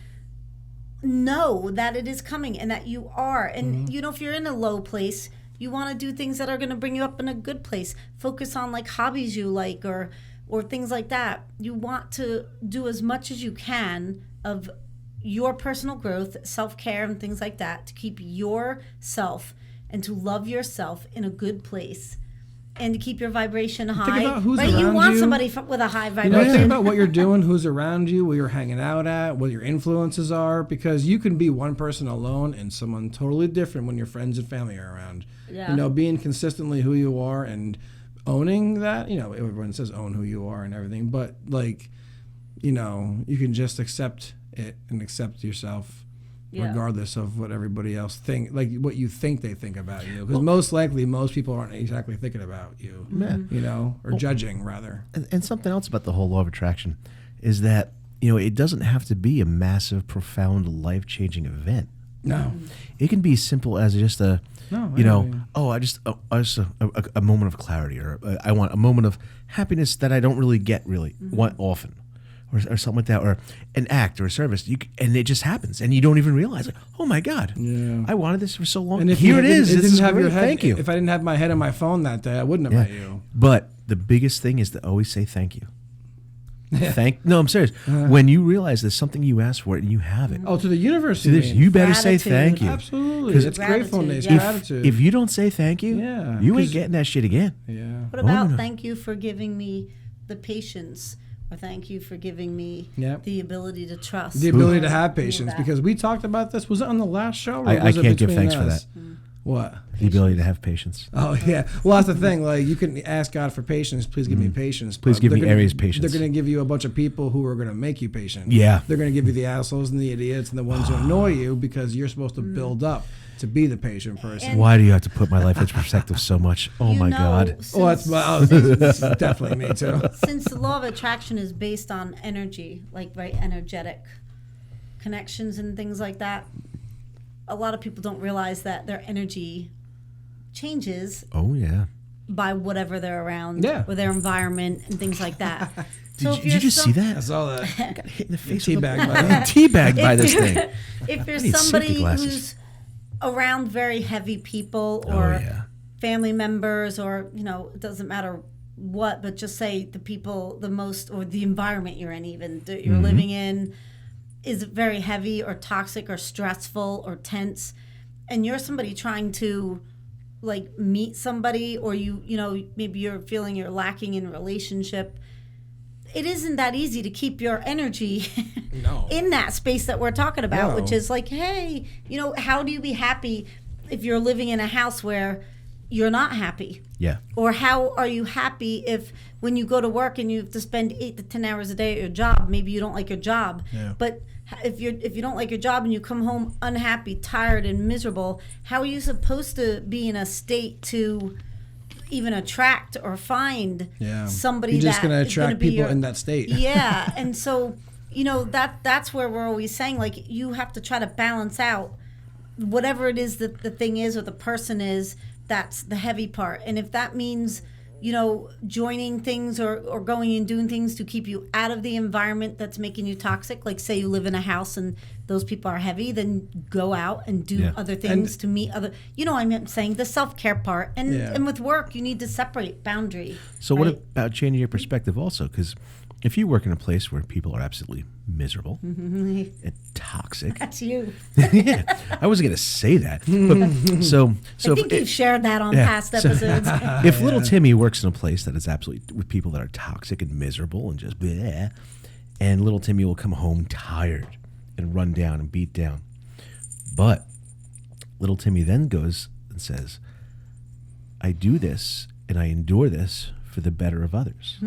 know that it is coming and that you are. And, if you're in a low place, you want to do things that are going to bring you up in a good place. Focus on like hobbies you like or things like that. You want to do as much as you can of your personal growth, self-care and things like that to keep yourself and to love yourself in a good place. And to keep your vibration high. Think about who's right? around You want you. somebody with a high vibration. Think about what you're doing, who's around you, what you're hanging out at, what your influences are, because you can be one person alone and someone totally different when your friends and family are around. Yeah. Being consistently who you are and owning that, everyone says own who you are and everything, but like, you can just accept it and accept yourself. Yeah. Regardless of what everybody else think, like what you think they think about you, because most likely most people aren't exactly thinking about you, or judging rather. And something else about the whole law of attraction is that it doesn't have to be a massive, profound, life-changing event. No, it can be simple as just a a moment of clarity, or I want a moment of happiness that I don't really get often. Or something like that, or an act or a service, and it just happens, and you don't even realize it. Oh my God! Yeah. I wanted this for so long. And if here it is. It this didn't is have great. your head. Thank you. If I didn't have my head on my phone that day, I wouldn't have met you. But the biggest thing is to always say thank you. No, I'm serious. When you realize there's something you asked for and you have it. Oh, to the universe. You better say Gratitude. thank you. Absolutely. 'Cause It's Gratitude, gratefulness, yes. gratitude. If you don't say thank you, Yeah, you ain't 'cause- getting that shit again. Yeah. What about no. thank you for giving me the patience, or thank you for giving me Yep. the ability to trust. The ability to or have any of patience, that. because we talked about this. Was it on the last show? Or I was it can't give between thanks for us? that. What? The ability to have patience. Oh yeah. Well, that's the thing. Like you can ask God for patience. Please give me patience. Please but give they're me gonna- Aries patience. They're going to give you a bunch of people who are going to make you patient. Yeah. They're going to give you the assholes and the idiots and the ones who annoy you because you're supposed to build up to be the patient person. And- Why do you have to put my life into perspective so much? Oh You my know, God. Since, That's definitely me too. since the law of attraction is based on energy, like energetic connections and things like that, a lot of people don't realize that their energy changes Oh yeah. by whatever they're around, Yeah. or their environment and things like that. Did you just see that? I saw that. Hit in the face Teabagged with by that. teabagged by this you're- thing. If you're I need somebody safety glasses. who's around very heavy people Oh or yeah. family members, or it doesn't matter what, but just say the people the most, or the environment you're in, even that you're living in, is very heavy or toxic or stressful or tense, and you're somebody trying to like meet somebody, or maybe you're feeling you're lacking in a relationship, it isn't that easy to keep your energy No. in that space that we're talking about, No. which is like, hey, how do you be happy if you're living in a house where you're not happy? Yeah. Or how are you happy if when you go to work and you have to spend 8 to 10 hours a day at your job, maybe you don't like your job, Yeah. but if you don't like your job and you come home unhappy, tired, and miserable, how are you supposed to be in a state to even attract or find somebody You're just that going to is gonna attract be people your- in that state. Yeah, and so that's where we're always saying, like, you have to try to balance out whatever it is that the thing is or the person is. That's the heavy part, and if that means joining things or going and doing things to keep you out of the environment that's making you toxic, like say you live in a house and those people are heavy, then go out and do other things to meet other, I'm saying the self-care part, and with work you need to separate boundary. So what about changing your perspective also? Because if you work in a place where people are absolutely miserable and toxic, That's you. yeah, I wasn't going to say that. But, so I think you've shared that on past episodes. if little Timmy works in a place that is absolutely with people that are toxic and miserable and just bleh, and little Timmy will come home tired and run down and beat down. But little Timmy then goes and says, I do this and I endure this for the better of others.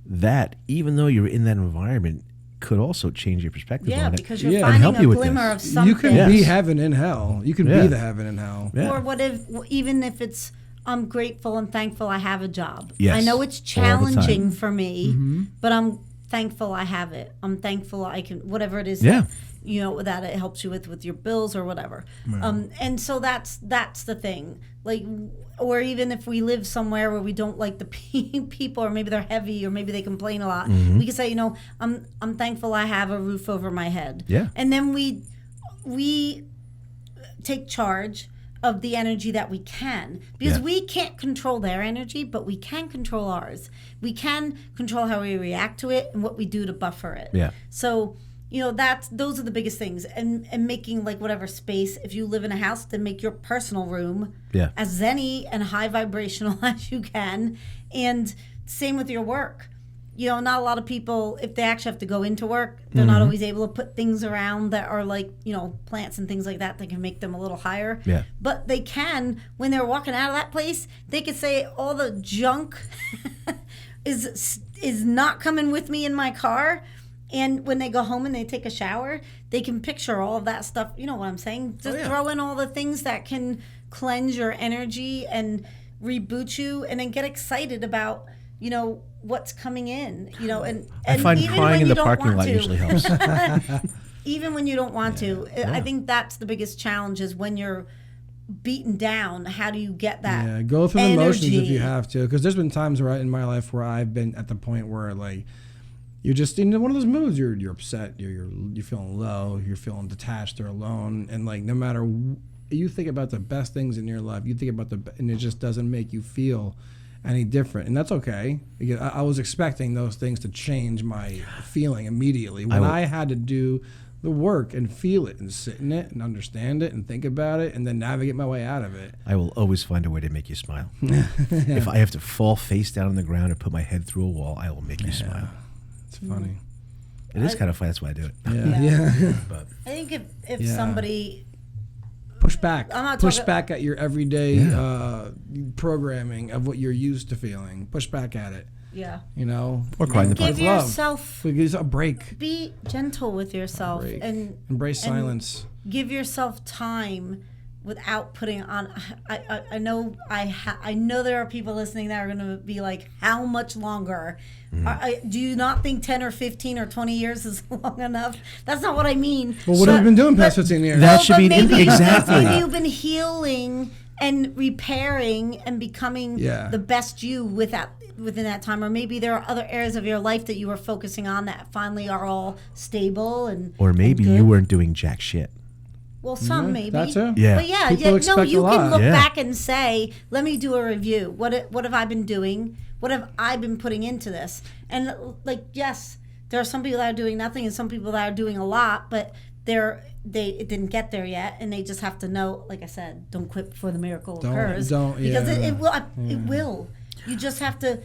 That, even though you're in that environment, could also change your perspective on it. Because you're Yeah. And finding help you a with glimmer this. of something. You can Yes. be heaven in hell. You can Yeah. be the heaven in hell. Yeah. Or what if, even if it's, I'm grateful and thankful I have a job. Yes. I know it's All the time. challenging for me, but I'm thankful I have it. I'm thankful I can, whatever it is. Yeah. That, that it helps you with your bills or whatever. Right. And so that's the thing. Like, or even if we live somewhere where we don't like the people, or maybe they're heavy, or maybe they complain a lot, we can say, I'm thankful I have a roof over my head. Yeah. And then we take charge of the energy that we can, because we can't control their energy, but we can control ours. We can control how we react to it and what we do to buffer it. Yeah. So, those are the biggest things, and making like whatever space. If you live in a house, then make your personal room as zenny and high vibrational as you can, and same with your work. Not a lot of people, if they actually have to go into work, they're not always able to put things around that are like, plants and things like that can make them a little higher. Yeah. But they can, when they're walking out of that place, they could say all the junk is not coming with me in my car. And when they go home and they take a shower, they can picture all of that stuff. You know what I'm saying? Just throw in all the things that can cleanse your energy and reboot you, and then get excited about, what's coming in, and I find even crying when in you the don't parking want lot to. usually helps. Even when you don't want to. I think that's the biggest challenge, is when you're beaten down, how do you get that Yeah, go through energy? the motions if you have to. Because there's been times in my life where I've been at the point where, like, you're just in one of those moods. You're upset. You're feeling low. You're feeling detached or alone. And, like, no matter you think about the best things in your life, you think about and it just doesn't make you feel any different, and that's okay. Because I was expecting those things to change my feeling immediately when I had to do the work and feel it and sit in it and understand it and think about it and then navigate my way out of it. I will always find a way to make you smile. If I have to fall face down on the ground and put my head through a wall, I will make you smile. It's funny. It is kind of funny. That's why I do it. Yeah. But I think if somebody push back. Push talking- back at your everyday programming of what you're used to feeling. Push back at it. Or cry in the give park. yourself, Give a break. be gentle with yourself, and Embrace silence. give yourself time without putting on. I know I know there are people listening that are going to be like, how much longer? Do you not think 10 or 15 or 20 years is long enough? That's not what I mean. Well, what have we been doing past 15 years? That should be exactly. Maybe you've been healing and repairing and becoming the best you within that time, or maybe there are other areas of your life that you were focusing on that finally are all stable or maybe and you weren't doing jack shit. Well, some maybe. That too. Yeah. But you can look back and say, let me do a review. What have I been doing? What have I been putting into this? And like, yes, there are some people that are doing nothing and some people that are doing a lot, but it didn't get there yet, and they just have to know, like I said, don't quit before the miracle occurs. Because it will. You just have to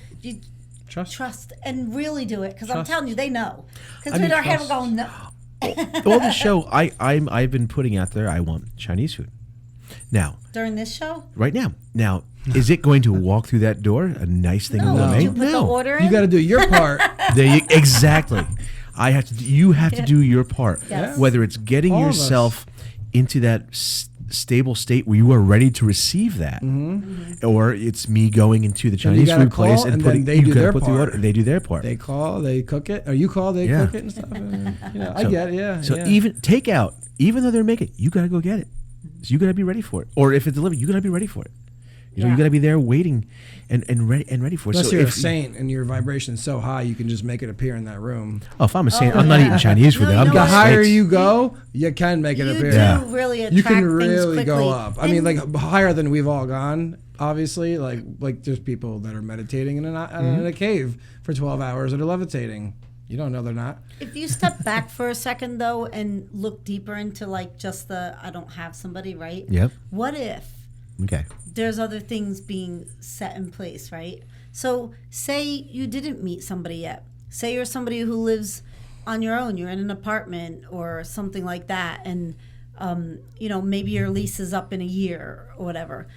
trust and really do it, because I'm telling you, they know. Because in our head we're going, no. All the show, I've been putting out there, I want Chinese food. Now. During this show? Right now. Now, is it going to walk through that door? A nice thing No. Did you put the order in? You got to do your part. Exactly. You have to do your part. Yes. Whether it's getting yourself into that stable state where you are ready to receive that, or it's me going into the Chinese food place and putting they do their part. The order. They do their part. They call, they cook it, or you call, they cook it and stuff. I get it. Yeah. So even takeout, even though they're making it, you got to go get it. So you got to be ready for it. Or if it's delivered, you got to be ready for it. You got to be there waiting and ready for it. Unless you're a saint and your vibration is so high, you can just make it appear in that room. Oh, if I'm a saint, I'm not eating Chinese food. I'm the higher you go, you can make it appear. You do really attract you can things really quickly. go up. I mean, like higher than we've all gone. Obviously, like there's people that are meditating in a cave for 12 hours that are levitating. You don't know they're not. If you step back for a second, though, and look deeper into like just I don't have somebody, right? Yep. What if there's other things being set in place, right? So say you didn't meet somebody yet. Say you're somebody who lives on your own. You're in an apartment or something like that. And, maybe your lease is up in a year or whatever.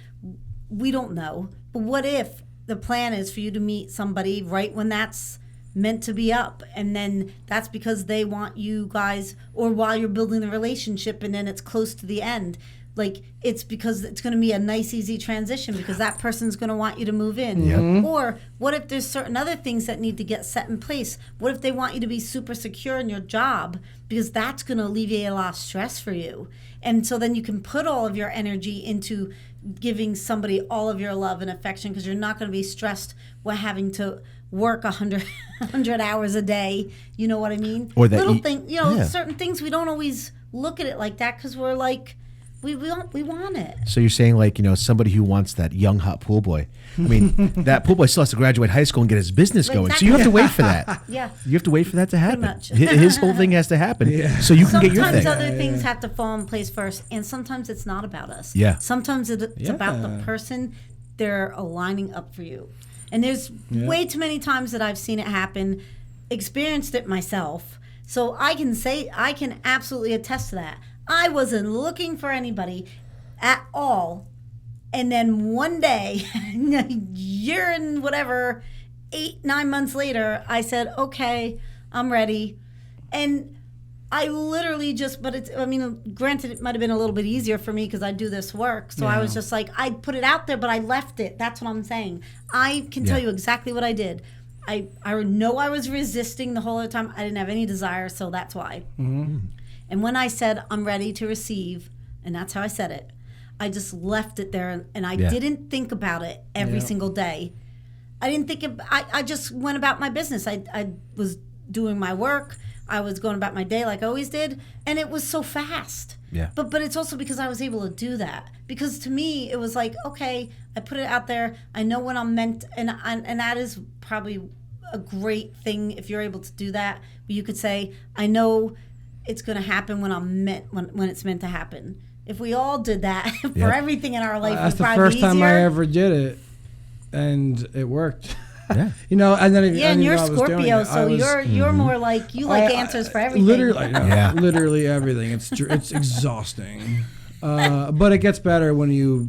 We don't know. But what if the plan is for you to meet somebody right when that's meant to be up, and then that's because they want you guys, or while you're building the relationship and then it's close to the end, Like, it's because it's going to be a nice, easy transition because that person's going to want you to move in. Or what if there's certain other things that need to get set in place? What if they want you to be super secure in your job because that's going to alleviate a lot of stress for you? And so then you can put all of your energy into giving somebody all of your love and affection because you're not going to be stressed with having to work 100 hours a day. You know what I mean? Or that little thing, certain things we don't always look at it like that because we're like, we want it. So you're saying like, somebody who wants that young hot pool boy. I mean, that pool boy still has to graduate high school and get his business going. So you have to wait for that. Yeah. You have to wait for that to happen. much. His whole thing has to happen so you can get your thing. Sometimes other things have to fall in place first, and sometimes it's not about us. Yeah. Sometimes it's about the person they're aligning up for you. And there's way too many times that I've seen it happen, experienced it myself. So I can absolutely attest to that. I wasn't looking for anybody at all. And then one day, a year and whatever, 8-9 months later, I said, okay, I'm ready. And I literally granted, it might have been a little bit easier for me because I do this work. So I was just like, I put it out there, but I left it. That's what I'm saying. I can tell you exactly what I did. I know I was resisting the whole other time. I didn't have any desire, so that's why. Mm-hmm. And when I said, I'm ready to receive, and that's how I said it, I just left it there, and I didn't think about it every single day. I didn't think I just went about my business. I was doing my work. I was going about my day like I always did, and it was so fast. Yeah. But it's also because I was able to do that. Because to me, it was like, okay, I put it out there. I know when I'm meant, and that is probably a great thing if you're able to do that. But you could say, I know it's going to happen when I'm meant when it's meant to happen. If we all did that for everything in our life, that's the probably first time I ever did it, and it worked. Yeah, and then and you're Scorpio, so you're more like you like answers for everything. Literally everything. It's exhausting, but it gets better when you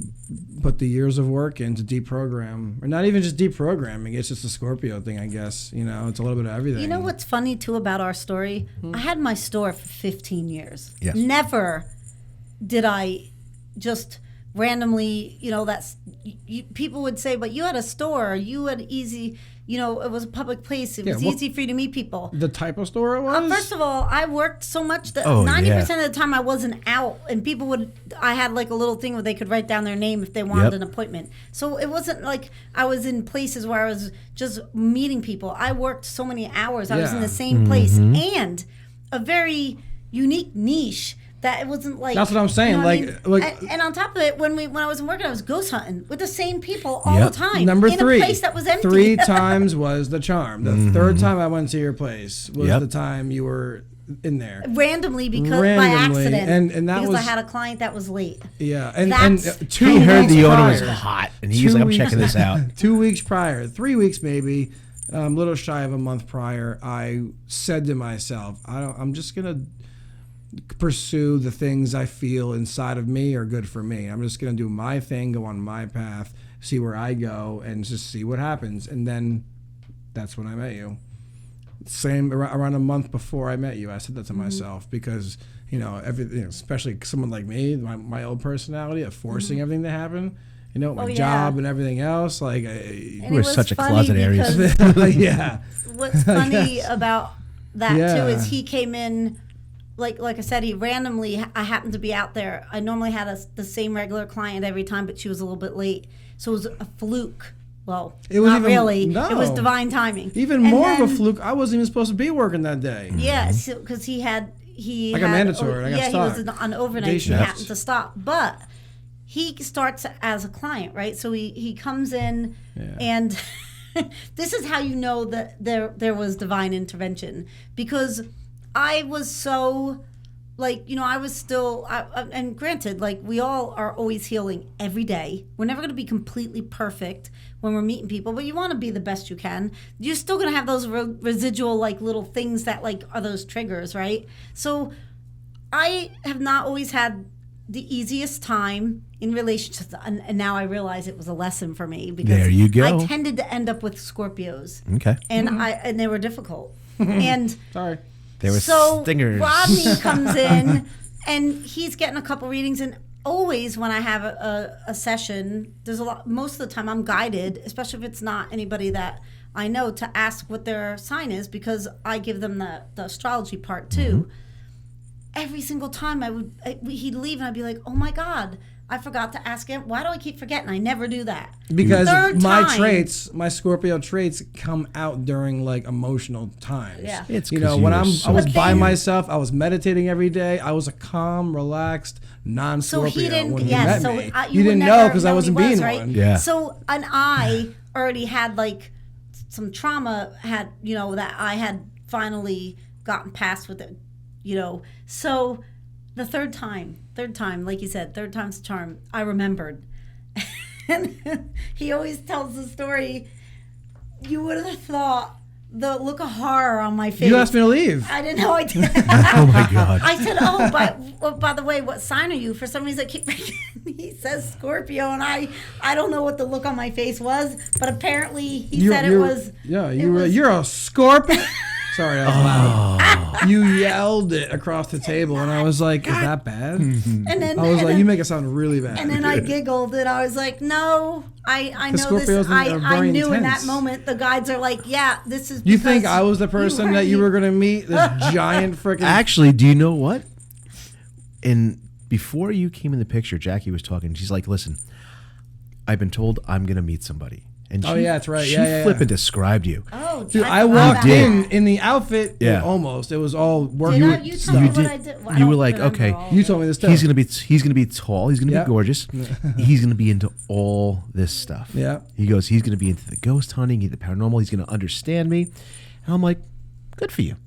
put the years of work into deprogram, or not even just deprogramming. It's just a Scorpio thing, I guess. It's a little bit of everything. You know what's funny too about our story? I had my store for 15 years. Yes. Never did I just randomly, people would say, but you had a store, you had easy, it was a public place, it was easy for you to meet people. The type of store it was? First of all, I worked so much that 90% of the time I wasn't out, and I had like a little thing where they could write down their name if they wanted an appointment. So it wasn't like I was in places where I was just meeting people. I worked so many hours. I was in the same place, and a very unique niche. That it wasn't like that's what I'm saying. And on top of it, when I wasn't working, I was ghost hunting with the same people all the time. Number in 3, a place that was empty. 3 times was the charm. The third time I went to your place was the time you were in there randomly by accident. And that because I had a client that was late. Yeah, and he heard the owner was hot, and he was like, "I'm checking this out." 2 weeks prior, 3 weeks maybe, a little shy of a month prior, I said to myself, I'm just gonna pursue the things I feel inside of me are good for me. I'm just going to do my thing, go on my path, see where I go, and just see what happens. And then that's when I met you. Same around a month before I met you, I said that to myself because, everything, especially someone like me, my old personality of forcing everything to happen. My job and everything else. Like, we're such a closet Aries. What's funny about that too is he came in. Like I said, I happened to be out there. I normally had the same regular client every time, but she was a little bit late. So it was a fluke. Well, it was not really. No. It was divine timing. Even more of a fluke. I wasn't even supposed to be working that day. Yeah, because he got mandatory. I got stuck. He was on overnight. He happened to stop. But he starts as a client, right? So he comes in and this is how you know that there was divine intervention, because I was so, I was still, and granted, we all are always healing every day. We're never going to be completely perfect when we're meeting people, but you want to be the best you can. You're still going to have those residual, little things that, are those triggers, right? So I have not always had the easiest time in relationships, and now I realize it was a lesson for me, because there you go. I tended to end up with Scorpios. Okay. And they were difficult. And There was stingers. Rodney comes in, and he's getting a couple readings, and always when I have a session, there's a lot. Most of the time, I'm guided, especially if it's not anybody that I know, to ask what their sign is, because I give them the astrology part too. Every single time he'd leave and I'd be like, oh my God, I forgot to ask him. Why do I keep forgetting? I never do that. Because my Scorpio traits come out during like emotional times. Yeah. It's when I was by myself, I was meditating every day. I was a calm, relaxed, non-Scorpio So he didn't. when Yeah. you met So me. you didn't know because I wasn't being right? one. Yeah. So and I already had like some trauma that I had finally gotten past with it. So the third time, like you said, third time's the charm, I remembered. And he always tells the story. You would have thought the look of horror on my face. You asked me to leave. I didn't know I did. Oh my God. I said, by the way, what sign are you? For some reason, he says Scorpio, and I don't know what the look on my face was, but apparently he said it was. Yeah, you're a Scorpio. Sorry, that was loud. You yelled it across the table, and I was like, "Is that bad?" And then I was like, "You make it sound really bad." And then I giggled, and I was like, "No, I know Scorpios this. are I very knew in that intense. moment the guides are like, yeah, this is." You think I was the person that you were going to meet? This giant freaking. Actually, do you know what? Before you came in the picture, Jackie was talking. She's like, "Listen, I've been told I'm going to meet somebody." And Oh, yeah, that's right. She Yeah. flippant described you. Oh, Dude, I forgot walked about in the outfit. Yeah. Almost. It was all work. Did I? You told me what did. I did. Well, I You were don't like, remember okay, all You of told it. me this stuff. He's gonna be tall. He's gonna Yeah. be gorgeous. He's gonna be into all this stuff. Yeah. He goes. He's gonna be into the ghost hunting, the paranormal. He's gonna understand me. And I'm like, good for you.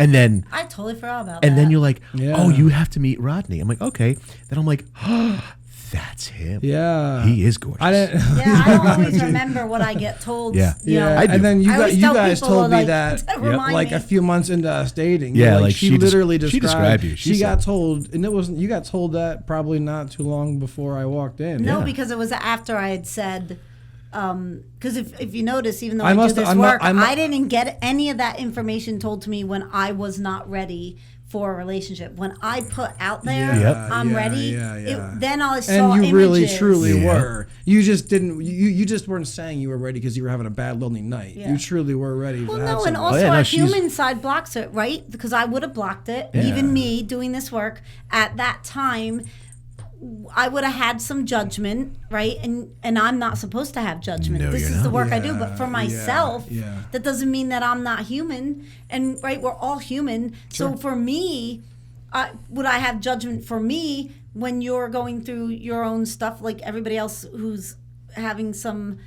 And then I totally forgot about that. and then you're like, Yeah. oh, you have to meet Rodney. I'm like, okay. Then I'm like, oh, that's him. Yeah. He is gorgeous. I didn't. Yeah, I don't always remember what I get told. Yeah. You know. Yeah, I do. and then you I always guys tell people, told me like, that to remind like me. a few months into us dating. Yeah, Like, like she she literally she described described you. She She got said- told, and it wasn't. You got told that probably not too long before I walked in. No, Yeah. because it was after I had said. Because if you notice, even though I I, must- do this I'm not- work, I'm not- I didn't get any of that information told to me when I was not ready for a relationship. When I put out there, Yep. I'm yeah, ready. yeah. Then I saw And you really images. truly Yeah. were. You just didn't. You just weren't saying you were ready because you were having a bad lonely night. Yeah. You truly were ready. Well, to have no, and someone. also yeah, no, our she's- human side blocks it, right? Because I would have blocked it. Yeah. Even me doing this work at that time, I would have had some judgment, right? And I'm not supposed to have judgment. No, This you're is the not. work I do. But for Yeah, myself, yeah. that doesn't mean that I'm not human. And right, we're all human. So for me, would I have judgment for me when you're going through your own stuff, like everybody else who's having some,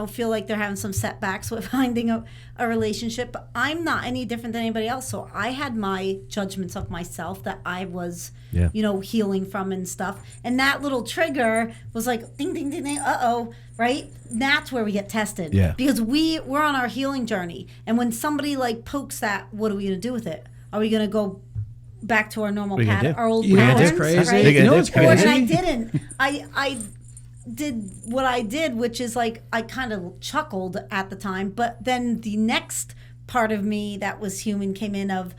feel like they're having some setbacks with finding a relationship? But I'm not any different than anybody else. So I had my judgments of myself that I was, Yeah. healing from and stuff. And that little trigger was like, ding, ding, ding, ding, uh-oh, right? That's where we get tested. Yeah. Because we're on our healing journey. And when somebody like pokes that, what are we going to do with it? Are we going to go back to our normal What are you gonna pattern, do? our old You know patterns? what's crazy? Right? You know what's Or- And crazy? I didn't. I did what I did, which is like I kind of chuckled at the time, but then the next part of me that was human came in of,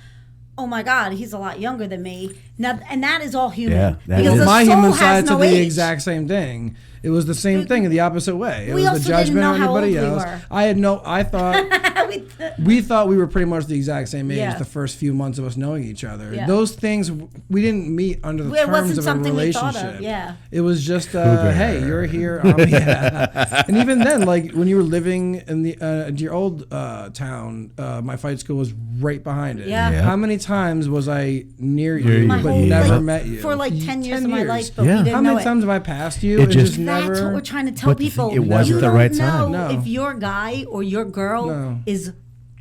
oh my God, he's a lot younger than me. Now, and that is all human. Yeah, that because is. the My soul human has side no to the age. exact same thing. It was the same thing in the opposite way. It We was also the didn't judgment know on how old anybody we else. were. I thought we thought we were pretty much the exact same age Yeah. the first few months of us knowing each other. Yeah. Those things we didn't meet under the It terms wasn't of a something we thought relationship. of, yeah. It was just hey, you're here. And even then, like when you were living in the your old town, my fight school was right behind it. Yeah. Yeah. How many times was I near Near you you. My but whole, never like, met you for like 10 years of my life, but Yeah. we didn't How know many it. times have I passed you? It and just- never. That's what we're trying to tell But the people. thing- it wasn't you the don't right know time. No. if your guy or your girl No. is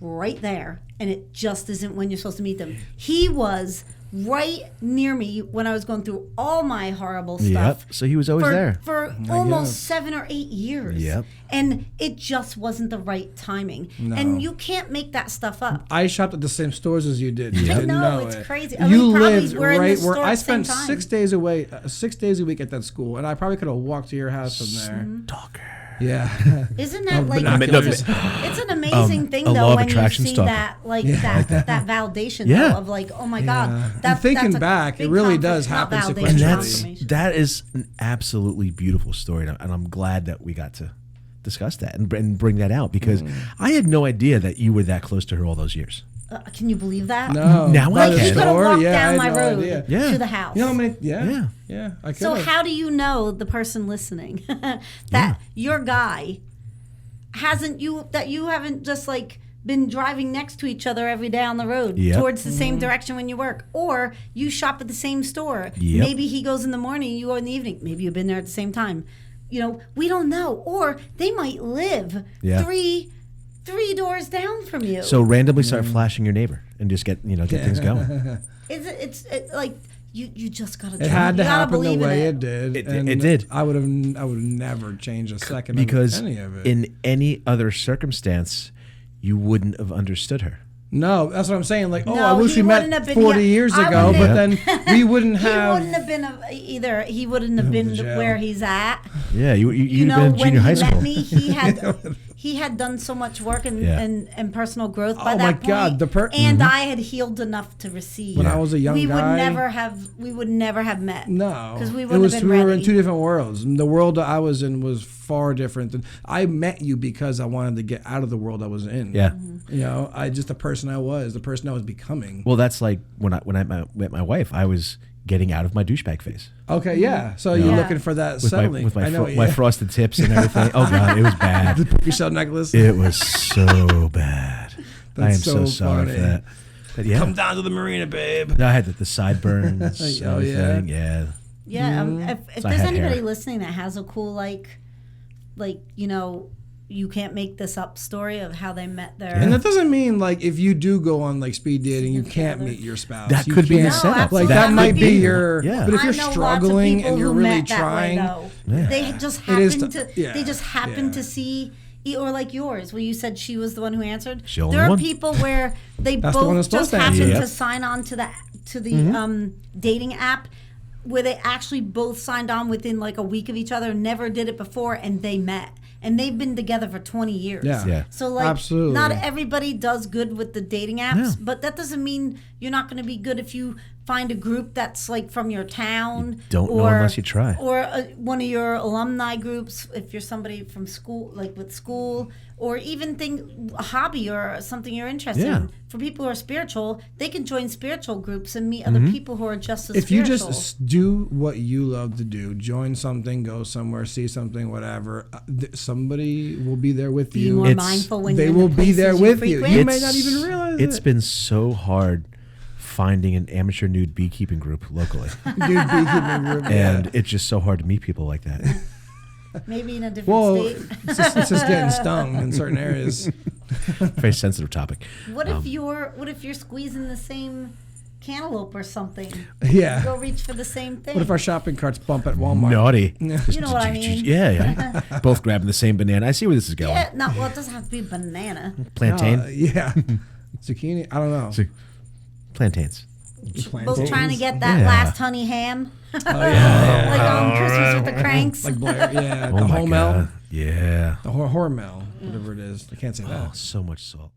right there, and it just isn't when you're supposed to meet them. He was right near me when I was going through all my horrible Yep. stuff. So he was always there. For almost 7 or 8 years. Yep. And it just wasn't the right timing. No. And you can't make that stuff up. I shopped at the same stores as you did. You I didn't know, know it's it. crazy. I You mean, probably lived we're in the right store where at I the same spent time. 6 days a week at that school, and I probably could have walked to your house from there. Talker. Yeah. Isn't that like binoculars. it's an amazing thing a though law of when you attraction see stalker. that like that validation Yeah. though, of like, oh my God. And thinking back, it really does happen sequentially. And Confirmation. that is an absolutely beautiful story, and I'm glad that we got to discuss that and bring that out, because I had no idea that you were that close to her all those years. Can you believe that? No. Now I By the can. You could have store, walked yeah, I down had my no road idea. Yeah. to the house. You know how many? Yeah. I could So have. how do you know the person listening that your guy that you haven't just like been driving next to each other every day on the road Yep. towards the same direction when you work, or you shop at the same store. Yep. Maybe he goes in the morning, you go in the evening. Maybe you've been there at the same time. You know, we don't know. Or they might live three doors down from you. So randomly start flashing your neighbor and just get things going. It's like you just gotta. It had to you gotta happen the believe in way it. it did. It and did. I would never change a second Because of any of it. in any other circumstance, you wouldn't have understood her. No, that's what I'm saying. Like, No, I wish he we wouldn't met have been 40 here. years I ago, wouldn't but then we wouldn't He have. wouldn't have been either. He wouldn't have been jail. where he's at. Yeah, you'd You know, been in when junior he high met school. me, he had done so much work and personal growth by Oh that my point. God, and I had healed enough to receive. When I was a young we guy- would never have met. No, because we it wouldn't was have been we ready. were in two different worlds. The world that I was in was far different than I met you because I wanted to get out of the world I was in. Yeah. Mm-hmm. You know, I just the person I was, the person I was becoming. Well, that's like when I met my wife, I was getting out of my douchebag phase Okay, yeah. So you're Yeah. looking for that with settling. my I know, my frosted tips and everything. Oh God, it was bad. the puppy shell necklace. It was so bad. I am That's so so sorry funny. for that. But yeah, Come down to the marina, babe. I had the sideburns. Oh, everything. Yeah. Yeah, if So I there's had anybody hair. listening that has a cool like you know, you can't make this up story of how they met their. And that doesn't mean like if you do go on like speed dating, you can't Together. meet your spouse. That You could be can't- a setup. Like absolutely. that might could be your. Yeah. But if I you're know struggling lots of and you're who really met that trying, way, though. Yeah. They just It is happened t- to. yeah, They just happened yeah. to see. Or like yours, where you said she was the one who answered. She the only There are one. people where they That's the one both that's just supposed to answer. happened Yep. to sign on to the dating app, where they actually both signed on within like a week of each other, never did it before, and they met. And they've been together for 20 years. Yeah. Yeah. So like, Absolutely. not everybody does good with the dating apps, No. but that doesn't mean you're not going to be good if you find a group that's like from your town. don't know unless you try. Or one of your alumni groups, if you're somebody from school, like with school, or even a hobby or something you're interested Yeah. in. For people who are spiritual, they can join spiritual groups and meet other people who are just as if you spiritual. just do what you love to do, join something, go somewhere, see something, whatever, somebody will be there with be you. more It's- mindful when They you're in will the be there places with you. frequent. You may not even realize It's it. been so hard finding an amateur nude beekeeping group locally, Dude, beekeeping group, and it's just so hard to meet people like that. Maybe in a different well, state. it's just getting stung in certain areas. Very sensitive topic. What if you're squeezing the same cantaloupe or something? Yeah. Go reach for the same thing. What if our shopping carts bump at Walmart? Naughty. You know what I mean? Yeah. Both grabbing the same banana. I see where this is going. Yeah, no, well, it doesn't have to be banana. Plantain. Yeah. Zucchini? I don't know. Plantains. Both trying to get that Yeah. last honey ham. Oh, yeah. Like on Christmas with the cranks. Like Blair. Yeah. Oh the my Hormel. God. Yeah. The Hormel. Whatever it is. I can't say that. Oh, so much salt.